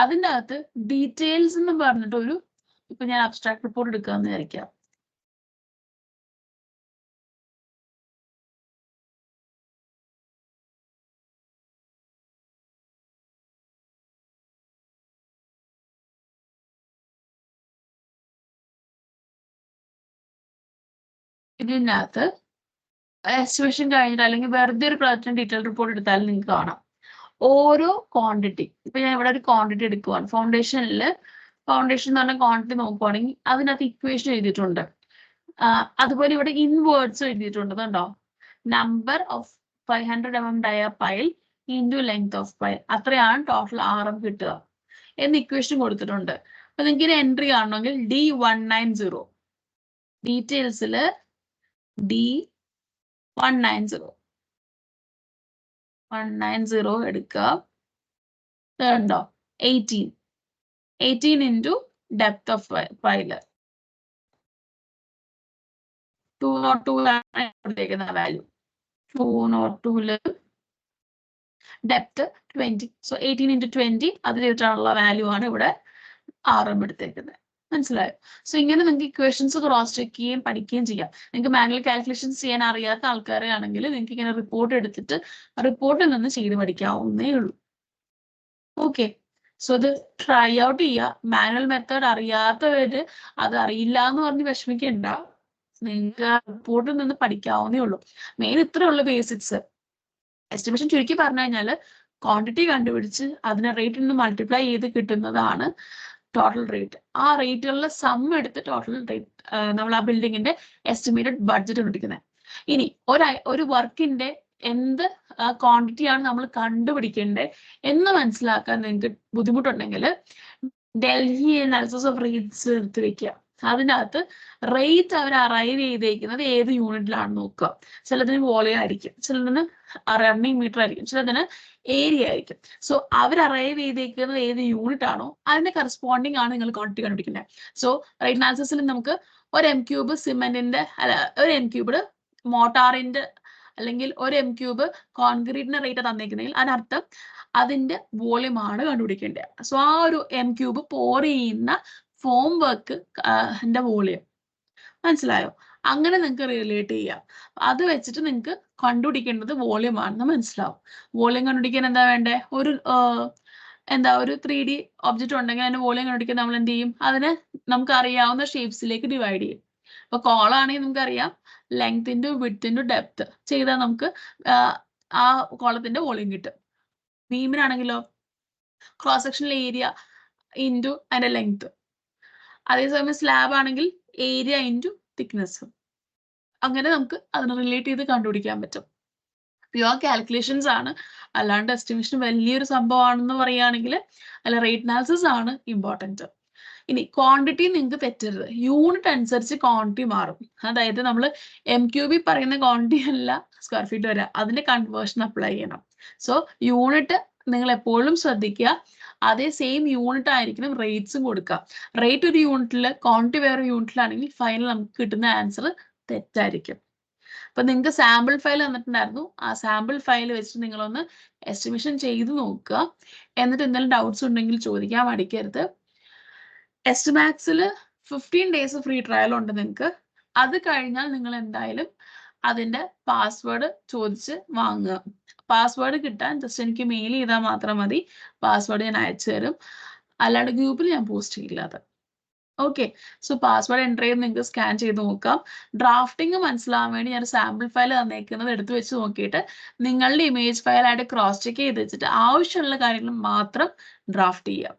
A: അതിൻ്റെ അകത്ത് ഡീറ്റെയിൽസ് എന്ന് പറഞ്ഞിട്ട് ഇപ്പൊ ഞാൻ അബ്സ്ട്രാക്ട് റിപ്പോർട്ട് എടുക്കാമെന്ന് വിചാരിക്കാം. ഇതിനകത്ത് എസ്റ്റിമേഷൻ കഴിഞ്ഞിട്ട് അല്ലെങ്കിൽ വെറുതെ ഒരു പ്രൊജക്റ്റിന്റെ ഡീറ്റെയിൽ റിപ്പോർട്ട് എടുത്താലും നിങ്ങൾക്ക് കാണാം ഓരോ ക്വാണ്ടിറ്റി. ഇപ്പൊ ഞാൻ ഇവിടെ ഒരു ക്വാണ്ടിറ്റി എടുക്കുവാണ്. ഫൗണ്ടേഷൻ എന്ന് പറഞ്ഞ ക്വാണ്ടിറ്റി നോക്കുവാണെങ്കിൽ അതിനകത്ത് ഇക്വേഷൻ എഴുതിയിട്ടുണ്ട്. അതുപോലെ ഇവിടെ ഇൻവേർഡ്സ് എഴുതിയിട്ടുണ്ട്. കണ്ടോ, number of 500 mm dia pile into length of pile, അത്രയാണ് ടോട്ടൽ RM കിട്ടുക എന്ന് ഇക്വേഷൻ കൊടുത്തിട്ടുണ്ട്. അപ്പൊ നിങ്ങൾക്ക് ഒരു എൻട്രി കാണണമെങ്കിൽ D190 ഡീറ്റെയിൽസിൽ D190 എടുക്കുക. ഉണ്ടോ 18 ഇൻറ്റു ഡെപ്ത് ഓഫ് പൈല് 202 കൊടുത്തേക്കുന്ന വാല്യൂ. 202 ഡെപ്ത് 20. സോ 18 ഇൻറ്റു 20 അതിൽ വെച്ചിട്ടുള്ള വാല്യൂ ആണ് ഇവിടെ RM എടുത്തേക്കുന്നത്. മനസ്സിലായോ? സോ ഇങ്ങനെ നിങ്ങൾക്ക് ഇക്വേഷൻസ് ക്രോസ് ചെക്ക് ചെയ്യുകയും പഠിക്കുകയും ചെയ്യാം. നിങ്ങൾക്ക് മാനുവൽ കാൽക്കുലേഷൻസ് ചെയ്യാൻ അറിയാത്ത ആൾക്കാരെ ആണെങ്കിൽ നിങ്ങൾക്ക് ഇങ്ങനെ റിപ്പോർട്ട് എടുത്തിട്ട് റിപ്പോർട്ടിൽ നിന്ന് ചെയ്ത് പഠിക്കാവുന്നേ ഉള്ളൂ. ഓക്കെ, സോ ഇത് ട്രൈ ഔട്ട് ചെയ്യുക. മാനുവൽ മെത്തേഡ് അറിയാത്തവര് അത് അറിയില്ല എന്ന് പറഞ്ഞ് വിഷമിക്കണ്ട. നിങ്ങൾക്ക് റിപ്പോർട്ടിൽ നിന്ന് പഠിക്കാവുന്നേ ഉള്ളൂ. മെയിൻ ഇത്രയുള്ള ബേസിക്സ്. എസ്റ്റിമേഷൻ ചുരുക്കി പറഞ്ഞു കഴിഞ്ഞാൽ ക്വാണ്ടിറ്റി കണ്ടുപിടിച്ച് അതിനെ റേറ്റിൽ നിന്ന് മൾട്ടിപ്ലൈ ചെയ്ത് കിട്ടുന്നതാണ് ടോട്ടൽ റേറ്റ്. ആ റേറ്റുകളിലെ സം എടുത്ത് ടോട്ടൽ റേറ്റ് നമ്മൾ ആ ബിൽഡിങ്ങിന്റെ എസ്റ്റിമേറ്റഡ് ബഡ്ജറ്റ് കണ്ടുപിടിക്കുന്നത്. ഇനി ഒരു വർക്കിന്റെ എന്ത് ക്വാണ്ടിറ്റിയാണ് നമ്മൾ കണ്ടുപിടിക്കേണ്ടത് എന്ന് മനസ്സിലാക്കാൻ നിങ്ങൾക്ക് ബുദ്ധിമുട്ടുണ്ടെങ്കിൽ ഡൽഹി അനാലിസിസ് ഓഫ് റേറ്റ്സ് എടുത്ത് വെക്കുക. അതിനകത്ത് റേറ്റ് അവർ അറൈവ് ചെയ്തേക്കുന്നത് ഏത് യൂണിറ്റിലാണെന്ന് നോക്കുക. ചിലതിന് വോളിയം ആയിരിക്കും, ചിലതിന് റണ്ണിങ് മീറ്റർ ആയിരിക്കും, ചിലതിന് ഏരിയ ആയിരിക്കും. സോ അവർ അറൈവ് ചെയ്തേക്കുന്നത് ഏത് യൂണിറ്റ് ആണോ അതിന്റെ കറസ്പോണ്ടിങ് ആണ് നിങ്ങൾ ക്വാണ്ടിറ്റി കണ്ടുപിടിക്കുന്നത്. സോ റേറ്റ് അനാലിസിസിൽ നമുക്ക് ഒരു M³ സിമെന്റിന്റെ ഒരു M³ മോട്ടാറിന്റെ അല്ലെങ്കിൽ ഒരു M³ കോൺക്രീറ്റിന്റെ റേറ്റ് തന്നേക്കുന്നെങ്കിൽ അതിനർത്ഥം അതിന്റെ വോളിയം ആണ് കണ്ടുപിടിക്കേണ്ടത്. സോ ആ ഒരു M³ പോർ ചെയ്യുന്ന ഫോം വർക്ക് വോളിയം. മനസ്സിലായോ? അങ്ങനെ നിങ്ങൾക്ക് റിലേറ്റ് ചെയ്യാം. അത് വെച്ചിട്ട് നിങ്ങൾക്ക് കണ്ടുപിടിക്കേണ്ടത് വോളിയം ആണെന്ന് മനസ്സിലാവും. വോളിയം കണ്ടുപിടിക്കാൻ എന്താ വേണ്ടേ? ഒരു 3D ഒബ്ജക്റ്റ് ഉണ്ടെങ്കിൽ അതിന്റെ വോളിയം കണ്ടുപിടിക്കാൻ നമ്മൾ എന്ത് ചെയ്യും? അതിനെ നമുക്ക് അറിയാവുന്ന ഷേപ്സിലേക്ക് ഡിവൈഡ് ചെയ്യും. ഇപ്പൊ കോളാണെങ്കിൽ നമുക്കറിയാം length into width into depth ചെയ്താൽ നമുക്ക് ആ കോളത്തിന്റെ വോളിയം കിട്ടും. ബീമിനാണെങ്കിലോ ക്രോസ് സെക്ഷണൽ ഏരിയ ഇൻറ്റു അതിന്റെ ലെങ്ത്. അതേസമയം സ്ലാബ് ആണെങ്കിൽ ഏരിയ ഇൻറ്റു തിക്നെസ്. അങ്ങനെ നമുക്ക് അതിനെ റിലേറ്റ് ചെയ്ത് കണ്ടുപിടിക്കാൻ പറ്റും. പ്യുവർ കാൽക്കുലേഷൻസ് ആണ്, അല്ലാണ്ട് എസ്റ്റിമേഷൻ വലിയൊരു സംഭവമാണെന്ന് പറയുകയാണെങ്കിൽ അല്ല, റേറ്റ് അനാലിസിസ് ആണ് ഇമ്പോർട്ടൻറ്റ്. ഇനി ക്വാണ്ടിറ്റി നിങ്ങൾക്ക് തെറ്റരുത്. യൂണിറ്റ് അനുസരിച്ച് ക്വാണ്ടിറ്റി മാറും. അതായത് നമ്മൾ M³ പറയുന്ന ക്വാണ്ടിറ്റി അല്ല സ്ക്വയർ ഫീറ്റ് വരിക, അതിന്റെ കൺവേർഷൻ അപ്ലൈ ചെയ്യണം. സോ യൂണിറ്റ് നിങ്ങൾ എപ്പോഴും ശ്രദ്ധിക്കുക. അതേ സെയിം യൂണിറ്റ് ആയിരിക്കണം റേറ്റ്സും കൊടുക്കുക. റേറ്റ് ഒരു യൂണിറ്റിൽ ക്വാണ്ടിറ്റി വേറെ യൂണിറ്റിലാണെങ്കിൽ ഫൈനൽ നമുക്ക് കിട്ടുന്ന ആൻസർ തെറ്റായിരിക്കും. അപ്പൊ നിങ്ങൾക്ക് സാമ്പിൾ ഫയൽ തന്നിട്ടുണ്ടായിരുന്നു. ആ സാമ്പിൾ ഫയൽ വെച്ചിട്ട് നിങ്ങളൊന്ന് എസ്റ്റിമേഷൻ ചെയ്ത് നോക്കുക. എന്നിട്ട് എന്തെങ്കിലും ഡൗട്ട്സ് ഉണ്ടെങ്കിൽ ചോദിക്കാൻ മടിക്കരുത്. എസ്റ്റിമാക്സിൽ 15 days ഫ്രീ ട്രയൽ ഉണ്ട് നിങ്ങൾക്ക്. അത് കഴിഞ്ഞാൽ നിങ്ങൾ എന്തായാലും അതിന്റെ പാസ്വേഡ് ചോദിച്ച് വാങ്ങുക. പാസ്വേഡ് കിട്ടാൻ ജസ്റ്റ് എനിക്ക് മെയിൽ ചെയ്താൽ മാത്രം മതി. പാസ്വേഡ് ഞാൻ അയച്ചു തരും. അല്ലാണ്ട് ഗ്രൂപ്പിൽ ഞാൻ പോസ്റ്റ് ചെയ്യില്ല അത്. ഓക്കെ, സോ പാസ്വേഡ് എൻ്റർ ചെയ്ത് നിങ്ങൾക്ക് സ്കാൻ ചെയ്ത് നോക്കാം. ഡ്രാഫ്റ്റിംഗ് മനസ്സിലാവാൻ വേണ്ടി ഞാൻ സാമ്പിൾ ഫയൽ തന്നേക്കുന്നത് എടുത്തു വെച്ച് നോക്കിയിട്ട് നിങ്ങളുടെ ഇമേജ് ഫയലായിട്ട് ക്രോസ് ചെക്ക് ചെയ്ത് വെച്ചിട്ട് ആവശ്യമുള്ള കാര്യങ്ങൾ മാത്രം ഡ്രാഫ്റ്റ് ചെയ്യുക.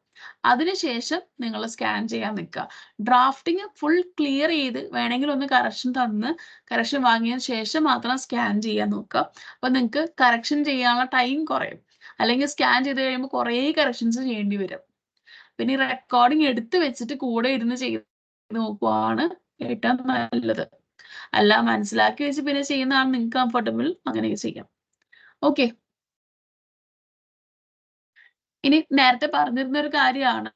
A: അതിനുശേഷം നിങ്ങൾ സ്കാൻ ചെയ്യാൻ നിൽക്കുക. ഡ്രാഫ്റ്റിംഗ് ഫുൾ ക്ലിയർ ചെയ്ത് വേണമെങ്കിൽ ഒന്ന് കറക്ഷൻ വാങ്ങിയതിന് ശേഷം മാത്രം സ്കാൻ ചെയ്യാൻ നോക്കുക. അപ്പൊ നിങ്ങൾക്ക് കറക്ഷൻ ചെയ്യാനുള്ള ടൈം കുറയും. അല്ലെങ്കിൽ സ്കാൻ ചെയ്ത് കഴിയുമ്പോൾ കുറേ കറക്ഷൻസ് ചെയ്യേണ്ടി വരും. പിന്നെ ഈ റെക്കോർഡിംഗ് എടുത്ത് വെച്ചിട്ട് കൂടെ ഇരുന്ന് ചെയ്ത് നോക്കുവാണ് ഏറ്റവും നല്ലത്. അല്ല മനസ്സിലാക്കി വെച്ച് പിന്നെ ചെയ്യുന്നതാണ് നിങ്ങൾക്ക് കംഫർട്ടബിൾ, അങ്ങനെ ചെയ്യാം. ഓക്കെ. ഇനി നേരത്തെ പറഞ്ഞിരുന്ന ഒരു കാര്യമാണ്